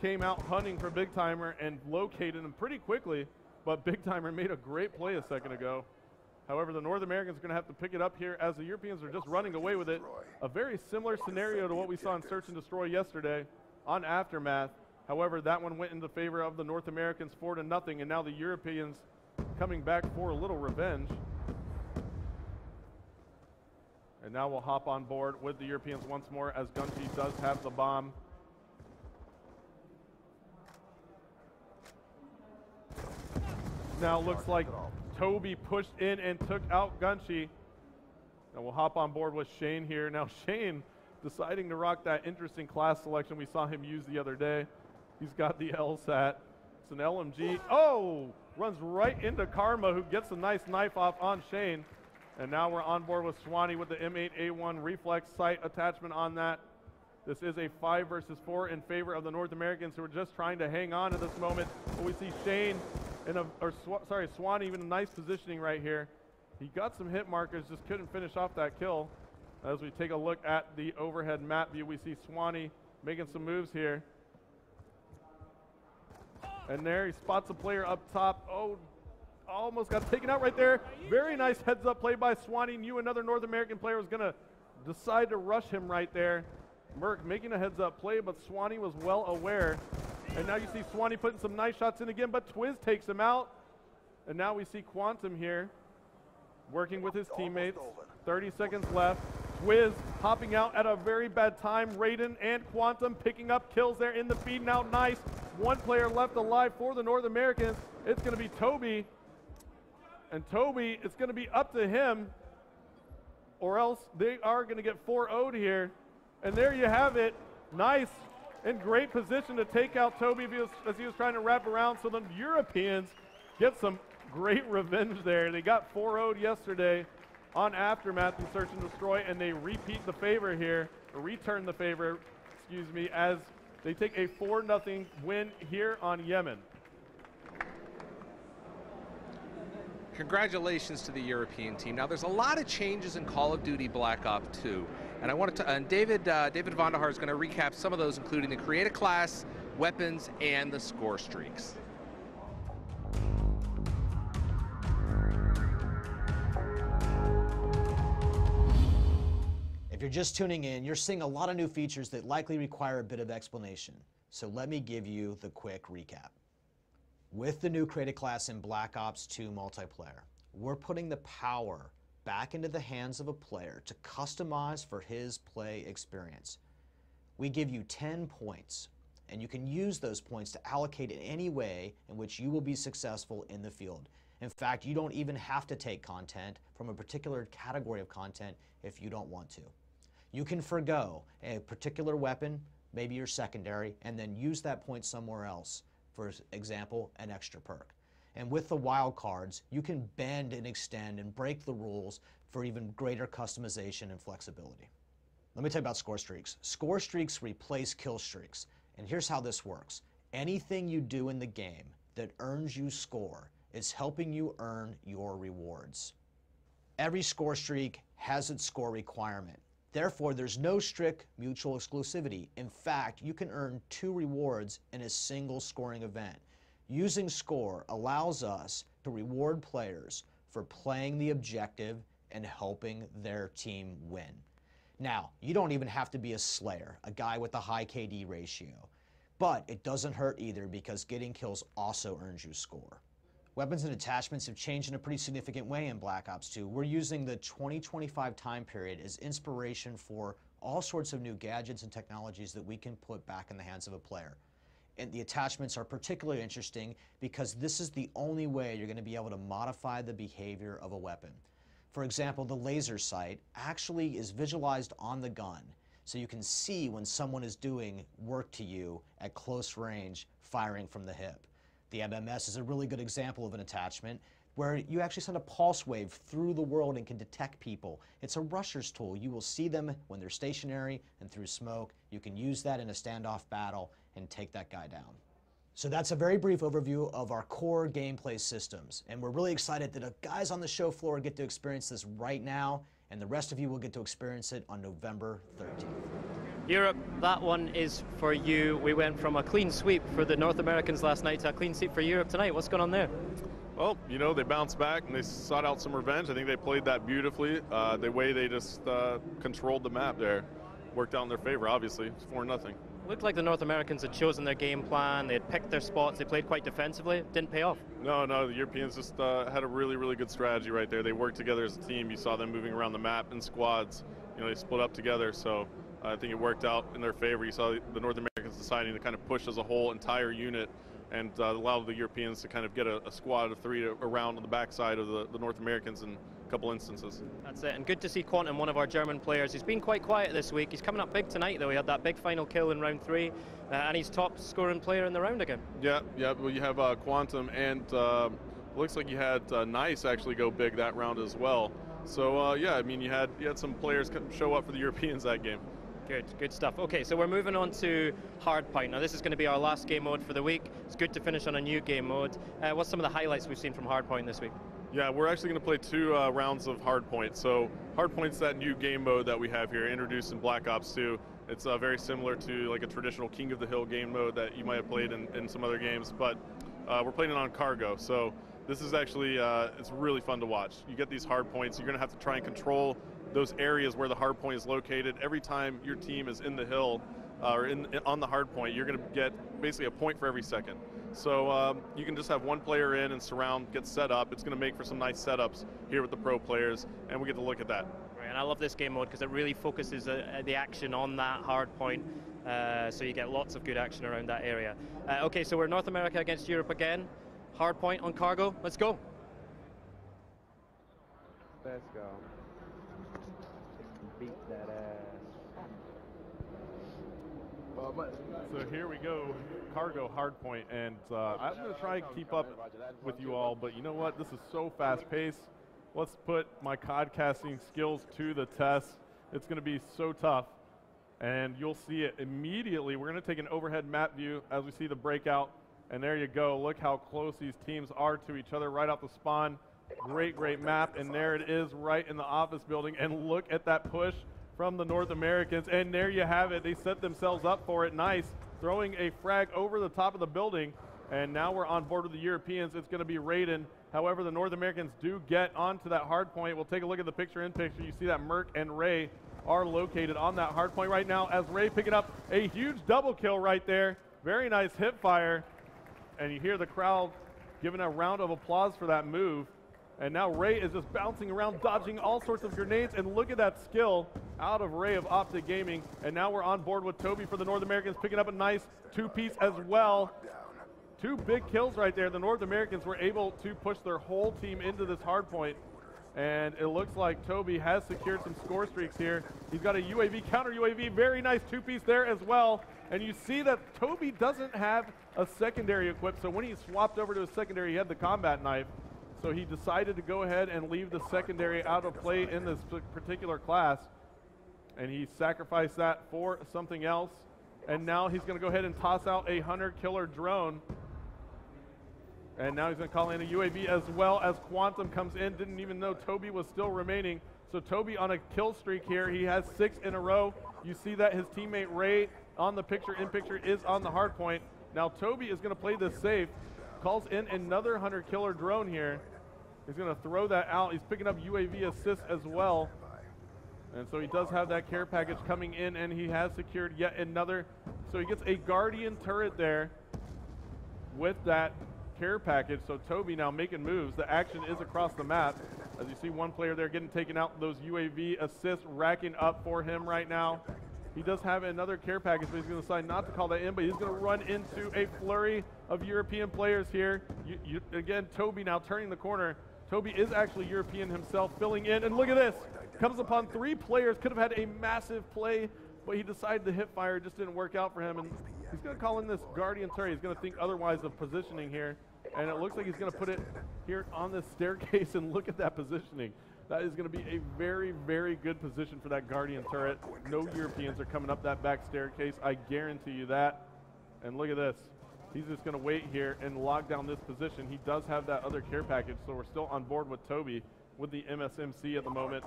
came out hunting for Big Timer and located him pretty quickly, but Big Timer made a great play a second ago. However, the North Americans are going to have to pick it up here as the Europeans are just running away with it. A very similar scenario to what we saw in Search and Destroy yesterday on Aftermath. However, that one went in the favor of the North Americans 4-0, and now the Europeans coming back for a little revenge. And now we'll hop on board with the Europeans once more as Gunty does have the bomb. Now looks like Toby pushed in and took out Gunshi. Now we'll hop on board with Shane here. Now Shane deciding to rock that interesting class selection we saw him use the other day. He's got the LSAT. It's an LMG. Oh! Runs right into Karma, who gets a nice knife off on Shane. And now we're on board with Swanee with the M8A1 reflex sight attachment on that. This is a 5 versus 4 in favor of the North Americans, who are just trying to hang on at this moment. But we see Shane in Swanee even a nice positioning right here. He got some hit markers, just couldn't finish off that kill. As we take a look at the overhead map view, we see Swanee making some moves here. And there he spots a player up top. Oh, almost got taken out right there. Very nice heads up play by Swanee. Knew another North American player was gonna decide to rush him right there. Merc making a heads up play, but Swanee was well aware. And now you see Swanee putting some nice shots in again, but Twiz takes him out. And now we see Quantum here working with his teammates. 30 seconds left. Twiz hopping out at a very bad time. Raiden and Quantum picking up kills there in the feed. Now Nice. One player left alive for the North Americans. It's going to be Toby. And Toby, it's going to be up to him, or else they are going to get 4-0'd here. And there you have it. Nice in great position to take out Toby as he was trying to wrap around. So the Europeans get some great revenge there. They got 4-0'd yesterday on Aftermath and Search and Destroy, and they repeat the favor here, or return the favor, excuse me, as they take a 4-0 win here on Yemen.
Congratulations to the European team. Now, there's a lot of changes in Call of Duty Black Ops 2, and I wanted to. And David Vonderhaar is going to recap some of those, including the creative class, weapons, and the score streaks.
If you're just tuning in, you're seeing a lot of new features that likely require a bit of explanation. So let me give you the quick recap. With the new creative class in Black Ops 2 multiplayer, we're putting the power back into the hands of a player to customize for his play experience. We give you 10 points, and you can use those points to allocate in any way in which you will be successful in the field. In fact, you don't even have to take content from a particular category of content if you don't want to. You can forgo a particular weapon, maybe your secondary, and then use that point somewhere else. For example, an extra perk. And with the wild cards, you can bend and extend and break the rules for even greater customization and flexibility. Let me tell you about score streaks. Score streaks replace kill streaks. And here's how this works. Anything you do in the game that earns you score is helping you earn your rewards. Every score streak has its score requirement. Therefore, there's no strict mutual exclusivity. In fact, you can earn 2 rewards in a single scoring event. Using score allows us to reward players for playing the objective and helping their team win. Now, you don't even have to be a Slayer, a guy with a high KD ratio. But it doesn't hurt either because getting kills also earns you score. Weapons and attachments have changed in a pretty significant way in Black Ops 2. We're using the 2025 time period as inspiration for all sorts of new gadgets and technologies that we can put back in the hands of a player. And the attachments are particularly interesting because this is the only way you're going to be able to modify the behavior of a weapon. For example, the laser sight actually is visualized on the gun, so you can see when someone is doing work to you at close range, firing from the hip. The MMS is a really good example of an attachment where you actually send a pulse wave through the world and can detect people. It's a rusher's tool. You will see them when they're stationary and through smoke. You can use that in a standoff battle and take that guy down. So that's a very brief overview of our core gameplay systems. And we're really excited that the guys on the show floor get to experience this right now, and the rest of you will get to experience it on November 13th.
Europe, that one is for you. We went from a clean sweep for the North Americans last night to a clean sweep for Europe tonight. What's going on there?
Well, you know, they bounced back and they sought out some revenge. I think they played that beautifully. The way they just controlled the map there worked out in their favor, obviously. It's 4-0.
Looked like the North Americans had chosen their game plan. They had picked their spots. They played quite defensively. Didn't pay off.
No, the Europeans just had a really, really good strategy right there. They worked together as a team. You saw them moving around the map in squads. You know, they split up together. So I think it worked out in their favor. You saw the North Americans deciding to kind of push as a whole entire unit and allowed the Europeans to kind of get a squad of 3 around on the backside of the North Americans in a couple instances.
That's it, and good to see Quatrième, one of our German players. He's been quite quiet this week. He's coming up big tonight, though. He had that big final kill in round 3, and he's top scoring player in the round again. Yeah, well, you have Quantum, and looks like you had Nice actually go big that round as well. So, yeah, I mean, you had some players show up for the Europeans that game. Good stuff. Okay, so we're moving on to Hardpoint. Now, this is going to be our last game mode for the week. It's good to finish on a new game mode. What's some of the highlights we've seen from Hardpoint this week?
Yeah, we're actually going to play 2 rounds of Hardpoint. So Hardpoint's that new game mode that we have here, introduced in Black Ops 2. It's very similar to like a traditional King of the Hill game mode that you might have played in some other games, but we're playing it on cargo. So this is actually, it's really fun to watch. You get these Hardpoints. You're going to have to try and control those areas where the hardpoint is located. Every time your team is in the hill or on the hardpoint, you're going to get basically a point for every second. So you can just have one player in and surround, get set up. It's going to make for some nice setups here with the pro players, and we get to look at that.
Right, and I love this game mode because it really focuses the action on that hardpoint, so you get lots of good action around that area. Okay, so we're North America against Europe again. Hardpoint on cargo. Let's go.
Let's go. Beat that ass.
So here we go, cargo hardpoint, and I'm going to try and keep up with you all, but you know what? This is so fast-paced. Let's put my codcasting skills to the test. It's going to be so tough, and you'll see it immediately. We're going to take an overhead map view as we see the breakout, and there you go. Look how close these teams are to each other right off the spawn. Great map, and there it is right in the office building, and look at that push from the North Americans, and there you have it. They set themselves up for it. Nice, throwing a frag over the top of the building, and now we're on board with the Europeans. It's going to be Raiden. However, the North Americans do get onto that hard point. We'll take a look at the picture-in-picture. You see that Merc and Ray are located on that hard point right now, as Ray picking up a huge double kill right there. Very nice hip fire, and you hear the crowd giving a round of applause for that move. And now Ray is just bouncing around, dodging all sorts of grenades, and look at that skill out of Ray of Optic Gaming. And now we're on board with Toby for the North Americans, picking up a nice 2-piece as well. 2 big kills right there. The North Americans were able to push their whole team into this hard point. And it looks like Toby has secured some score streaks here. He's got a UAV, counter UAV, very nice 2-piece there as well. And you see that Toby doesn't have a secondary equipped, so when he swapped over to a secondary, he had the combat knife. So he decided to go ahead and leave the secondary out of play in this particular class. And he sacrificed that for something else. And now he's going to go ahead and toss out a hunter-killer drone. And now he's going to call in a UAV as well as Quantum comes in. Didn't even know Toby was still remaining. So Toby on a kill streak here. He has 6 in a row. You see that his teammate Ray on the picture-in-picture is on the hard point. Now Toby is going to play this safe. Calls in another hunter-killer drone here. He's going to throw that out. He's picking up UAV assist as well. And so he does have that care package coming in, and he has secured yet another. So he gets a Guardian turret there with that care package. So Toby now making moves. The action is across the map. As you see one player there getting taken out, those UAV assists racking up for him right now. He does have another care package, but he's going to decide not to call that in, but he's going to run into a flurry of European players here. Again, Toby now turning the corner. Toby is actually European himself, filling in, and look at this. Comes upon 3 players, could have had a massive play, but he decided to hit fire, just didn't work out for him, and he's going to call in this Guardian turret. He's going to think otherwise of positioning here, and it looks like he's going to put it here on this staircase, and look at that positioning. That is going to be a very, very good position for that Guardian turret. No Europeans are coming up that back staircase, I guarantee you that. And look at this. He's just going to wait here and lock down this position. He does have that other care package, so we're still on board with Toby with the MSMC at the moment.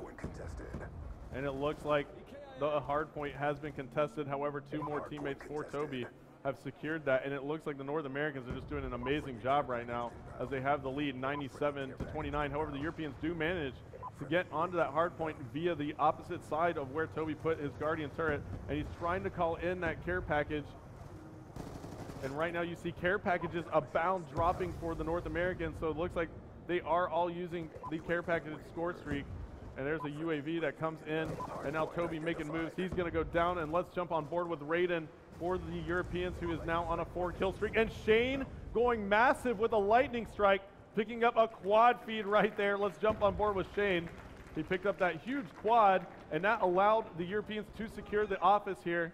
And it looks like the hard point has been contested. However, 2 more teammates for Toby have secured that, and it looks like the North Americans are just doing an amazing job right now as they have the lead 97-29. However, the Europeans do manage to get onto that hard point via the opposite side of where Toby put his Guardian turret, and he's trying to call in that care package. And right now you see care packages abound dropping for the North Americans, so it looks like they are all using the care package score streak. And there's a UAV that comes in, and now Toby making moves. He's going to go down, and let's jump on board with Raiden for the Europeans, who is now on a 4-kill streak. And Shane going massive with a lightning strike, picking up a quad feed right there. Let's jump on board with Shane. He picked up that huge quad, and that allowed the Europeans to secure the office here.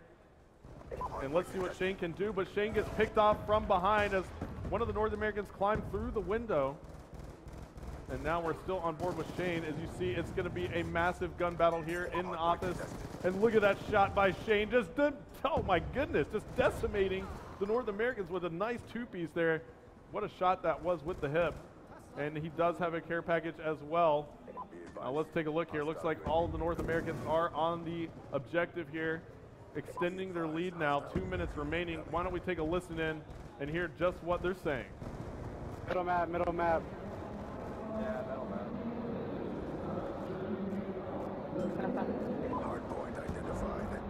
And let's see what Shane can do, but Shane gets picked off from behind as one of the North Americans climbed through the window. And now we're still on board with Shane. As you see, it's going to be a massive gun battle here in the office. And look at that shot by Shane. Oh my goodness, just decimating the North Americans with a nice 2-piece there. What a shot that was with the hip. And he does have a care package as well. Let's take a look here. Looks like all of the North Americans are on the objective here, extending their lead now. 2 minutes remaining. Why don't we take a listen in and hear just what they're saying.
Middle map, middle map.
Yeah, middle map.
Hardpoint identified.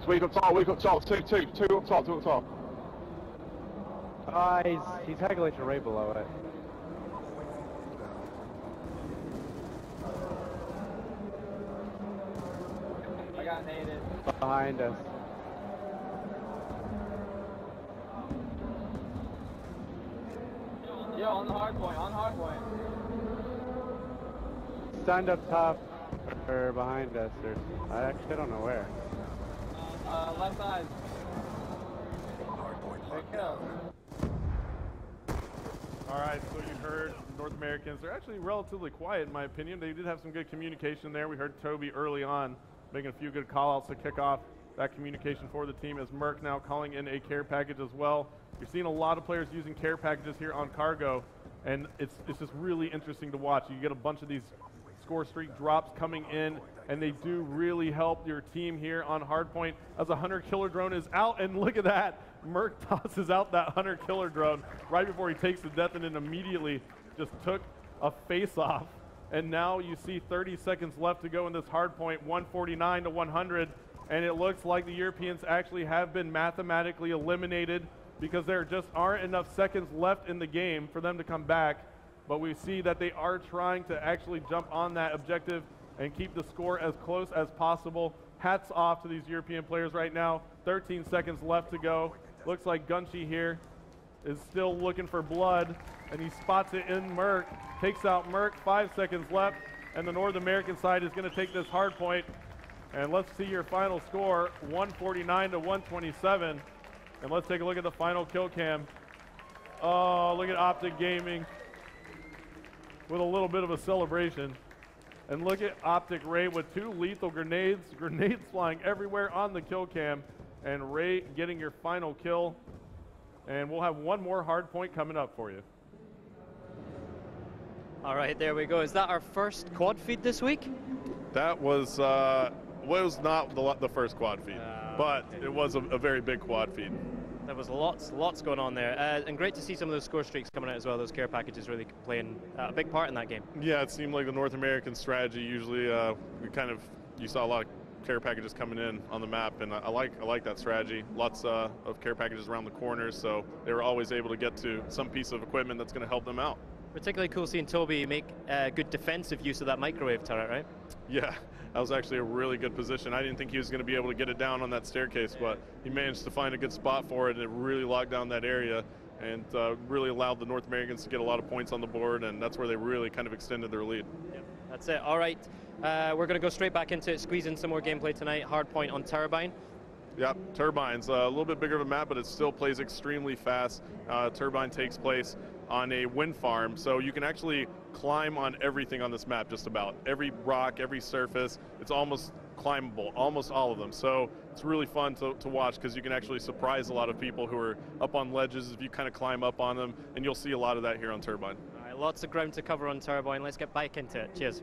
So we've got top, two up top.
He's heckling to right below it.
I got naded.
Behind us.
Yo, on the hard point.
Stand up top or behind us, or I actually don't know where.
Left side.
All right, so you heard North Americans. They're actually relatively quiet, in my opinion. They did have some good communication there. We heard Toby early on making a few good call-outs to kick off that communication for the team, as Merck now calling in a care package as well. You're seeing a lot of players using care packages here on Cargo, and it's just really interesting to watch. You get a bunch of these score streak drops coming in, and they do really help your team here on Hardpoint as a hunter-killer drone is out, and look at that. Merck tosses out that hunter-killer drone right before he takes the death, and then immediately just took a face-off. And now you see 30 seconds left to go in this Hardpoint, 149 to 100, and it looks like the Europeans actually have been mathematically eliminated because there just aren't enough seconds left in the game for them to come back. But we see that they are trying to actually jump on that objective and keep the score as close as possible. Hats off to these European players right now. 13 seconds left to go. Looks like Gunshi here is still looking for blood, and he spots it in Merc, takes out Merc, 5 seconds left, and the North American side is going to take this hard point. And let's see your final score, 149 to 127. And let's take a look at the final kill cam. Oh, look at Optic Gaming with a little bit of a celebration. And look at Optic Ray with 2 lethal grenades flying everywhere on the kill cam, and Ray getting your final kill. And we'll have one more hard point coming up for you.
All right, there we go. Is that our first quad feed this week?
That was not the first quad feed, but it was a very big quad feed.
There was lots going on there, and great to see some of those score streaks coming out as well. Those care packages really playing a big part in that game.
Yeah, it seemed like the North American strategy. Usually, you saw a lot of care packages coming in on the map, and I like that strategy. Lots of care packages around the corners, so they were always able to get to some piece of equipment that's going to help them out.
Particularly cool seeing Toby make good defensive use of that microwave turret, right?
Yeah, that was actually a really good position. I didn't think he was going to be able to get it down on that staircase, but he managed to find a good spot for it, and it really locked down that area and really allowed the North Americans to get a lot of points on the board, and that's where they really kind of extended their lead.
Yep, that's it. All right, we're going to go straight back into it, squeeze in some more gameplay tonight. Hardpoint on Turbine.
Yep, Turbine's a little bit bigger of a map, but it still plays extremely fast. Turbine takes place on a wind farm, so you can actually climb on everything on this map, just about. Every rock, every surface, it's almost climbable, almost all of them. So it's really fun to watch because you can actually surprise a lot of people who are up on ledges if you kind of climb up on them, and you'll see a lot of that here on Turbine.
All right, lots of ground to cover on Turbine. Let's get back into it. Cheers.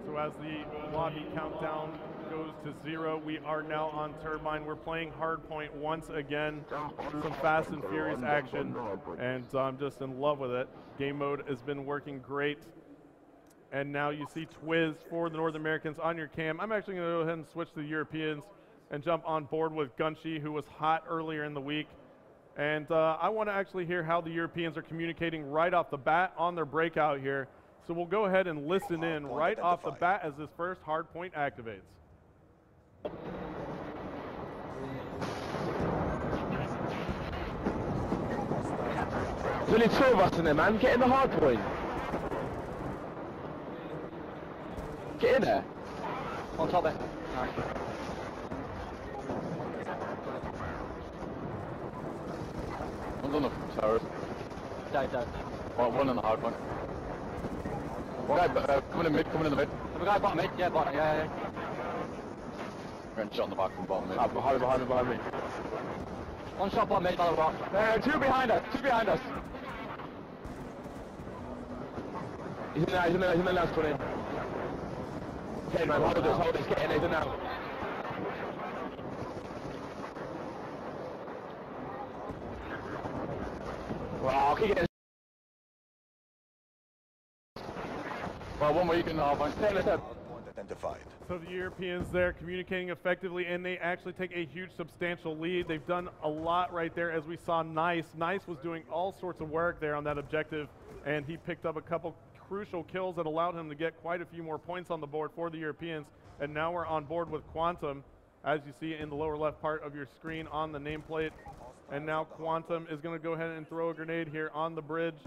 So as the lobby countdown goes to 0, we are now on Turbine. We're playing Hardpoint once again. Some fast and furious action, and I'm just in love with it. Game mode has been working great. And now you see Twiz for the North Americans on your cam. I'm actually going to go ahead and switch to the Europeans and jump on board with Gunshi, who was hot earlier in the week. And I want to actually hear how the Europeans are communicating right off the bat on their breakout here. So we'll go ahead and listen in right off the bat as this first hard point activates.
There's only 2 of us in there, man. Get in the hard point. Get in there.
On top there. Alright.
One's on the towers.
Dead.
One on the hard point. One guy coming in the mid.
Have a guy bottom mid? Yeah, bottom, yeah.
Ran shot on the back from bottom mid.
Behind me. One shot bottom mid, by the rock.
2 behind us. He's in the last one in. Okay, man, hold this, get in, he's in now. Well, keep getting. Well, one more you can
identified.
So the Europeans there communicating effectively, and they actually take a huge substantial lead. They've done a lot right there, as we saw Nice. Nice was doing all sorts of work there on that objective, and he picked up a couple crucial kills that allowed him to get quite a few more points on the board for the Europeans. And now we're on board with Quantum, as you see in the lower left part of your screen on the nameplate. And now Quantum is going to go ahead and throw a grenade here on the bridge.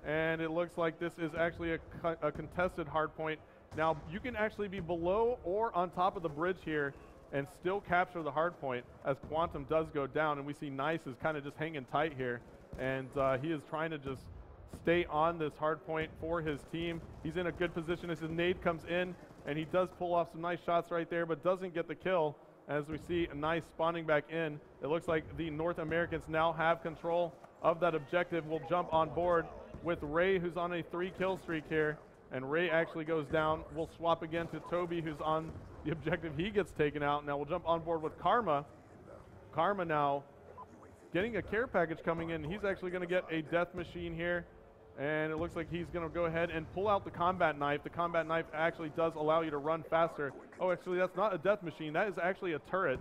And it looks like this is actually a contested hard point. Now, you can actually be below or on top of the bridge here and still capture the hard point as Quantum does go down. And we see Nice is kind of just hanging tight here. And he is trying to just stay on this hard point for his team. He's in a good position as his nade comes in, and he does pull off some nice shots right there, but doesn't get the kill. As we see Nice spawning back in, it looks like the North Americans now have control of that objective. We'll jump on board with Ray, who's on a 3-kill streak here, and Ray actually goes down. We'll swap again to Toby, who's on the objective. He gets taken out. Now we'll jump on board with Karma. Karma now getting a care package coming in. He's actually going to get a death machine here. And it looks like he's going to go ahead and pull out the combat knife. The combat knife actually does allow you to run faster. Oh, actually, that's not a death machine. That is actually a turret.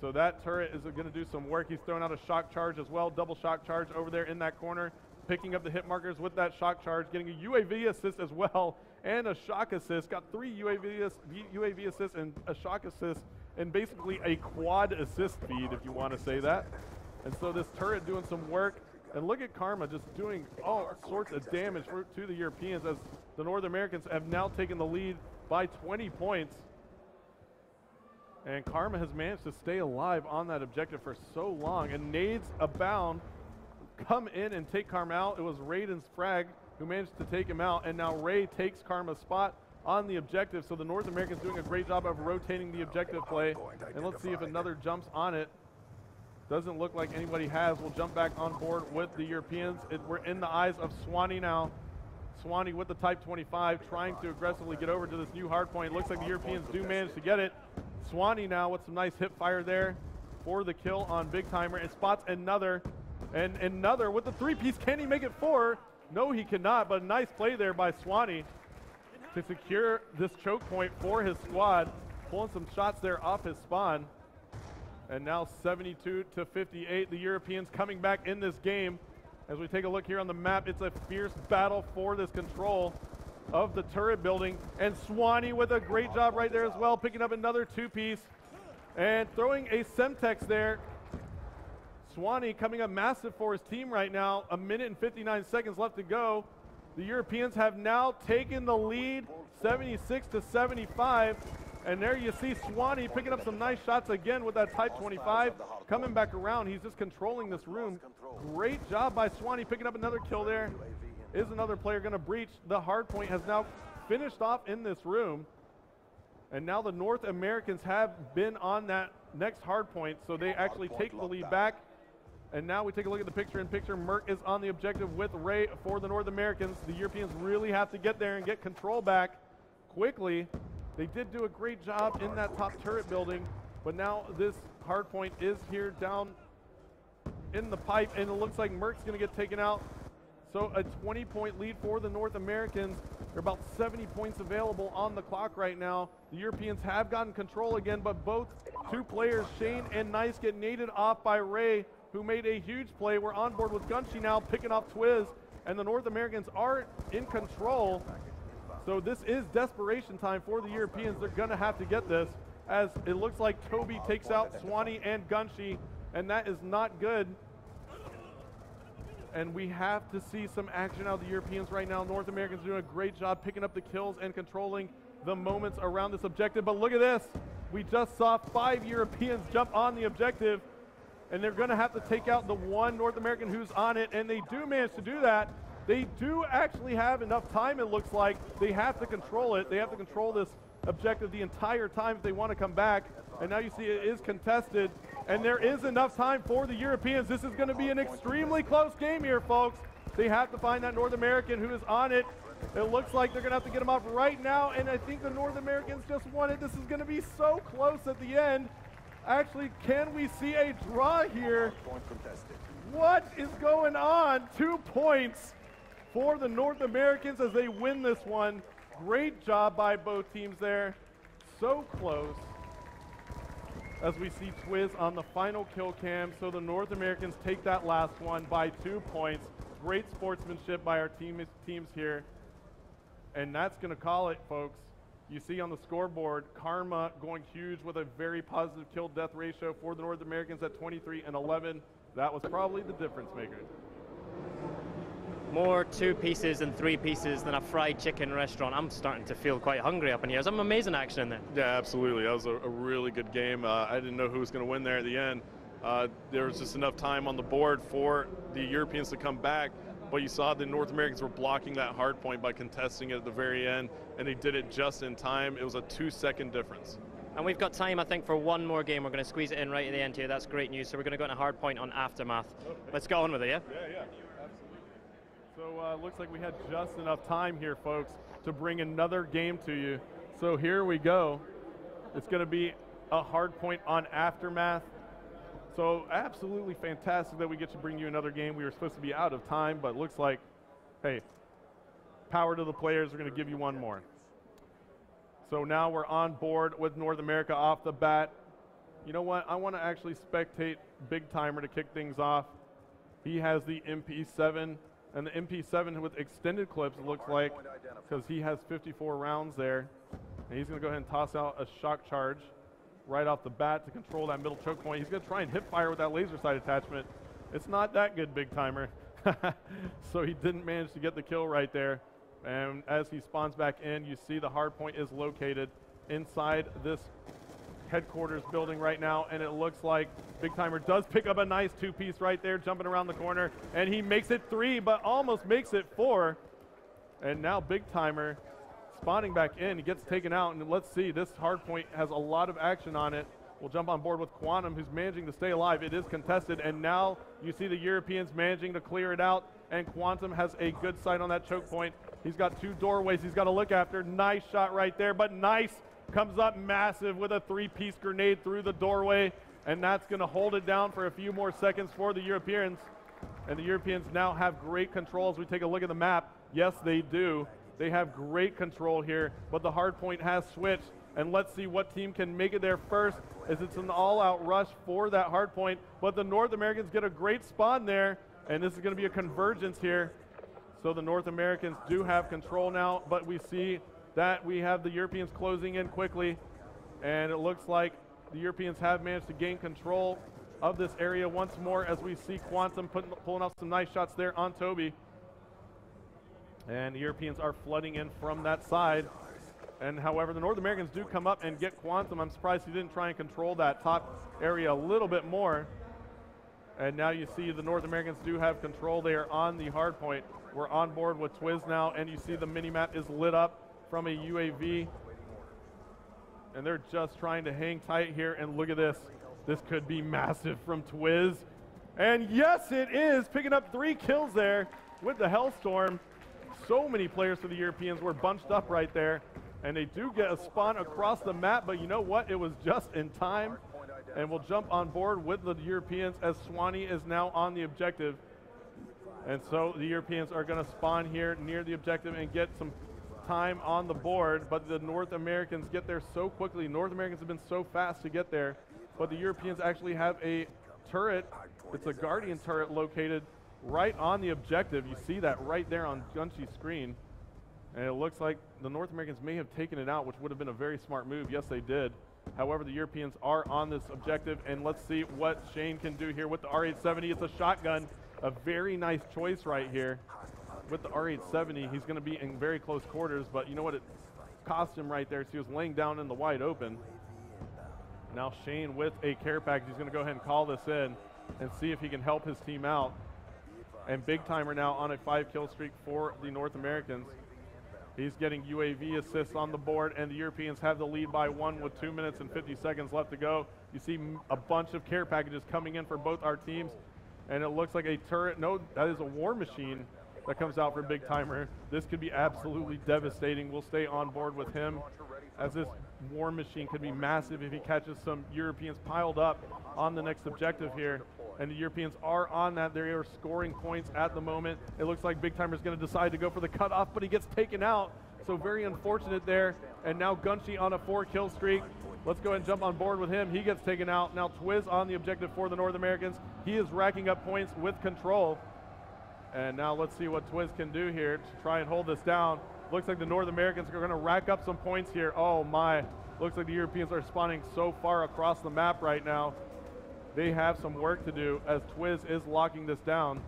So that turret is going to do some work. He's throwing out a shock charge as well, double shock charge over there in that corner, picking up the hit markers with that shock charge, getting a UAV assist as well, and a shock assist. Got 3 UAV assists and a shock assist, and basically a quad assist feed, if you want to say that. And so this turret doing some work. And look at Karma just doing all sorts of damage to the Europeans as the North Americans have now taken the lead by 20 points. And Karma has managed to stay alive on that objective for so long. And nades abound, come in and take Karma out. It was Raiden's frag who managed to take him out. And now Ray takes Karma's spot on the objective. So the North Americans doing a great job of rotating the objective play. And let's see if another jumps on it. Doesn't look like anybody has. We'll jump back on board with the Europeans. We're in the eyes of Swanee now. Swanee with the Type 25 trying to aggressively get over to this new hard point. Looks like the Europeans do manage to get it. Swanee now with some nice hip fire there for the kill on Big Timer, and spots another, and another with the 3-piece. Can he make it 4? No, he cannot, but a nice play there by Swanee to secure this choke point for his squad, pulling some shots there off his spawn. And now 72-58, the Europeans coming back in this game. As we take a look here on the map, it's a fierce battle for this control of the turret building. And Swanee with a great job right there as well, picking up another 2-piece and throwing a Semtex there. Swanee coming up massive for his team right now. 1 minute and 59 seconds left to go. The Europeans have now taken the lead, 76-75. And there you see Swanee picking up some nice shots again with that Type 25. Coming back around, he's just controlling this room. Great job by Swanee picking up another kill there. Is another player going to breach? The hard point has now finished off in this room. And now the North Americans have been on that next hard point, so they actually take the lead back. And now we take a look at the picture-in-picture. Merc is on the objective with Ray for the North Americans. The Europeans really have to get there and get control back quickly. They did do a great job in that top turret building, but now this hard point is here down in the pipe, and it looks like Merc's going to get taken out. So a 20-point lead for the North Americans. There are about 70 points available on the clock right now. The Europeans have gotten control again, but both 2 players, Shane and Nice, get naded off by Ray, who made a huge play. We're on board with Gunshi now, picking off Twiz, and the North Americans are in control. So this is desperation time for the Europeans. They're going to have to get this, as it looks like Toby takes out Swanee and Gunshi, and that is not good. And we have to see some action out of the Europeans right now. North Americans doing a great job picking up the kills and controlling the moments around this objective. But look at this. We just saw 5 Europeans jump on the objective, and they're going to have to take out the 1 North American who's on it, and they do manage to do that. They do actually have enough time, it looks like. They have to control it. They have to control this objective the entire time if they want to come back. And now you see it is contested, and there is enough time for the Europeans. This is going to be an extremely close game here, folks. They have to find that North American who is on it. It looks like they're going to have to get him off right now, and I think the North Americans just won it. This is going to be so close at the end. Actually, can we see a draw here? What is going on? 2 points for the North Americans as they win this one. Great job by both teams there. So close. As we see Twiz on the final kill cam. So the North Americans take that last one by 2 points. Great sportsmanship by our teams here. And that's going to call it, folks. You see on the scoreboard, Karma going huge with a very positive kill-death ratio for the North Americans at 23-11. That was probably the difference maker.
More 2 pieces and 3 pieces than a fried chicken restaurant. I'm starting to feel quite hungry up in here. Some amazing action in there.
Yeah, absolutely. That was a really good game. I didn't know who was going to win there at the end. There was just enough time on the board for the Europeans to come back, but you saw the North Americans were blocking that hard point by contesting it at the very end, and they did it just in time. It was a 2-second difference.
And we've got time, I think, for one more game. We're going to squeeze it in right at the end here. That's great news. So we're going to go into hard point on Aftermath. Okay. Let's go on with it, yeah?
Yeah. So looks like we had just enough time here, folks, to bring another game to you. So here we go. It's going to be a hard point on Aftermath. So absolutely fantastic that we get to bring you another game. We were supposed to be out of time, but it looks like, hey, power to the players. We're going to give you one more. So now we're on board with North America off the bat. You know what? I want to actually spectate Big Timer to kick things off. He has the MP7, and the MP7 with extended clips, it looks like, because he has 54 rounds there. And he's going to go ahead and toss out a shock charge right off the bat to control that middle choke point. He's going to try and hip fire with that laser sight attachment. It's not that good, Big Timer. So he didn't manage to get the kill right there. And as he spawns back in, you see the Hardpoint is located inside this headquarters building right now, and it looks like Big Timer does pick up a nice two-piece right there, jumping around the corner, and he makes it 3, but almost makes it 4. And now Big Timer spawning back in, he gets taken out, and let's see, this Hardpoint has a lot of action on it. We'll jump on board with Quantum, who's managing to stay alive. It is contested, and now you see the Europeans managing to clear it out, and Quantum has a good sight on that choke point. He's got 2 doorways he's got to look after. Nice shot right there, but nice comes up massive with a 3-piece grenade through the doorway, and that's going to hold it down for a few more seconds for the Europeans. And the Europeans now have great control as we take a look at the map. Yes, they do. They have great control here, but the Hardpoint has switched, and let's see what team can make it there first, as it's an all-out rush for that Hardpoint, but the North Americans get a great spawn there, and this is going to be a convergence here. So the North Americans do have control now, but we see that we have the Europeans closing in quickly, and it looks like the Europeans have managed to gain control of this area once more as we see Quantum pulling off some nice shots there on Toby. And the Europeans are flooding in from that side. And however, the North Americans do come up and get Quantum. I'm surprised he didn't try and control that top area a little bit more. And now you see the North Americans do have control there on the Hardpoint. We're on board with Twiz now, and you see the mini-map is lit up from a UAV. And they're just trying to hang tight here, and look at this. This could be massive from Twiz. And yes, it is, picking up 3 kills there with the Hellstorm. So many players for the Europeans were bunched up right there, and they do get a spawn across the map, but you know what? It was just in time, and we'll jump on board with the Europeans as Swanee is now on the objective. And so the Europeans are going to spawn here near the objective and get some time on the board, but the North Americans get there so quickly. North Americans have been so fast to get there, but the Europeans actually have a turret. It's a Guardian turret located right on the objective. You see that right there on Gunshy's screen. And it looks like the North Americans may have taken it out, which would have been a very smart move. Yes, they did. However, the Europeans are on this objective, and let's see what Shane can do here with the R870. It's a shotgun, a very nice choice right here. With the R870, he's going to be in very close quarters, but you know what? It cost him right there, so he was laying down in the wide open. Now Shane with a care package, he's going to go ahead and call this in and see if he can help his team out. And Big Timer now on a 5-kill streak for the North Americans. He's getting UAV assists on the board, and the Europeans have the lead by 1 with 2 minutes and 50 seconds left to go. You see a bunch of care packages coming in for both our teams, and it looks like a turret. No, that is a war machine that comes out for Big Timer. This could be absolutely devastating. We'll stay on board with him, as this war machine could be massive if he catches some Europeans piled up on the next objective here. And the Europeans are on that. They are scoring points at the moment. It looks like Big Timer is going to decide to go for the cutoff, but he gets taken out. So very unfortunate there. And now Gunshy on a 4-kill streak. Let's go ahead and jump on board with him. He gets taken out. Now Twiz on the objective for the North Americans. He is racking up points with control. And now let's see what Twiz can do here to try and hold this down. Looks like the North Americans are going to rack up some points here. Oh my. Looks like the Europeans are spawning so far across the map right now. They have some work to do as Twiz is locking this down.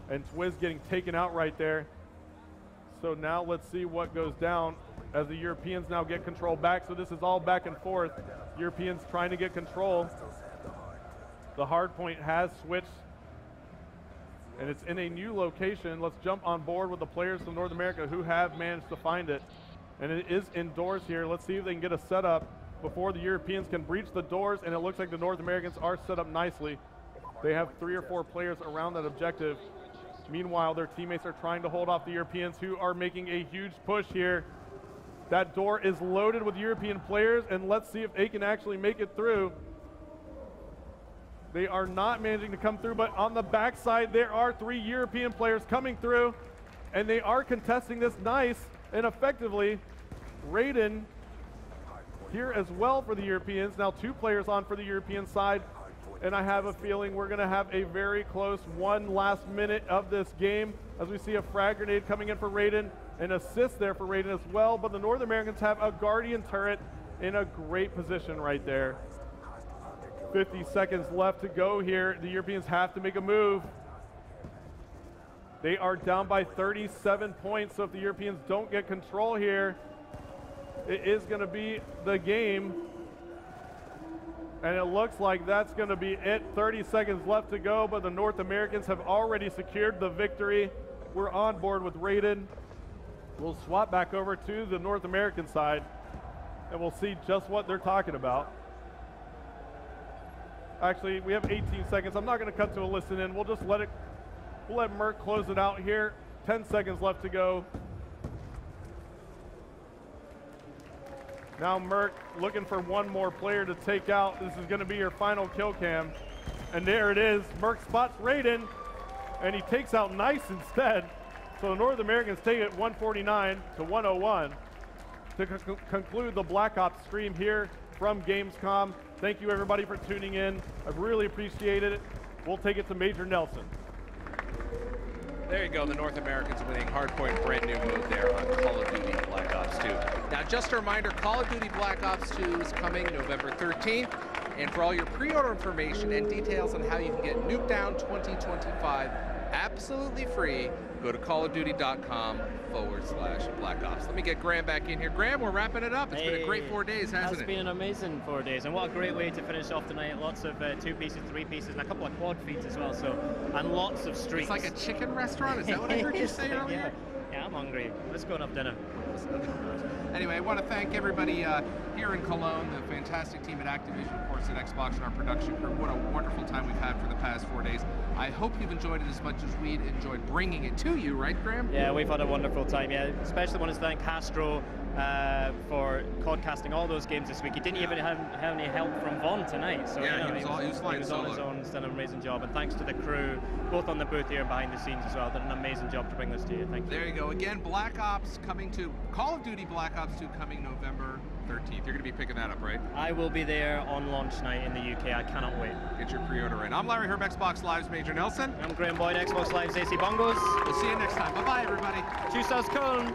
And Twiz getting taken out right there. So now let's see what goes down as the Europeans now get control back. So this is all back and forth. Europeans trying to get control. The Hardpoint has switched, and it's in a new location. Let's jump on board with the players from North America who have managed to find it. And it is indoors here. Let's see if they can get a setup before the Europeans can breach the doors, and it looks like the North Americans are set up nicely. They have 3 or 4 players around that objective. Meanwhile, their teammates are trying to hold off the Europeans, who are making a huge push here. That door is loaded with European players, and let's see if they can actually make it through. They are not managing to come through, but on the backside, there are 3 European players coming through, and they are contesting this nice and effectively. Raiden here as well for the Europeans. Now 2 players on for the European side, and I have a feeling we're going to have a very close one last minute of this game as we see a frag grenade coming in for Raiden, an assist there for Raiden as well, but the North Americans have a Guardian turret in a great position right there. 50 seconds left to go here. The Europeans have to make a move. They are down by 37 points, so if the Europeans don't get control here, it is going to be the game. And it looks like that's going to be it. 30 seconds left to go, but the North Americans have already secured the victory. We're on board with Raiden. We'll swap back over to the North American side, and we'll see just what they're talking about. Actually, we have 18 seconds. I'm not going to cut to a listen in. We'll just let Mert close it out here. 10 seconds left to go. Now Mert looking for one more player to take out. This is going to be your final kill cam. And there it is. Mert spots Raiden, and he takes out Nice instead. So the North Americans take it 149 to 101 to conclude the Black Ops stream here from Gamescom. Thank you everybody for tuning in. I really appreciate it. We'll take it to Major Nelson.
There you go, the North Americans winning Hardpoint, brand new mode there on Call of Duty Black Ops 2. Now just a reminder, Call of Duty Black Ops 2 is coming November 13th. And for all your pre-order information and details on how you can get Nuketown 2025 absolutely free, go to callofduty.com/Black Ops. Let me get Graham back in here. Graham, we're wrapping it up. It's been a great 4 days, hasn't it?
It's been an amazing 4 days, and what a great way to finish off tonight. Lots of 2 pieces, 3 pieces, and a couple of quad feeds as well, and lots of streaks.
It's like a chicken restaurant? Is that what I heard you say earlier?
Yeah, I'm hungry. Let's go and have dinner.
Anyway, I want to thank everybody here in Cologne, the fantastic team at Activision, of course, at Xbox, and our production crew. What a wonderful time we've had for the past 4 days. I hope you've enjoyed it as much as we'd enjoyed bringing it to you, right, Graham?
Yeah, we've had a wonderful time, yeah. Especially want to thank Castro for podcasting all those games this week. He didn't even have any help from Vaughn tonight. So,
yeah,
he was on his own. He's done an amazing job. And thanks to the crew, both on the booth here and behind the scenes as well. Did an amazing job to bring this to you. Thank you.
There you go. Again, Black Ops coming to Call of Duty Black Ops 2 coming November 13th. You're going to be picking that up, right?
I will be there on launch night in the UK. I cannot wait.
Get your pre-order in. I'm Larry Herb, Xbox Live's Major Nelson.
I'm Graham Boyd, Xbox Live's AC Bongos.
We'll see you next time. Bye-bye, everybody.
Tschüss aus Köln.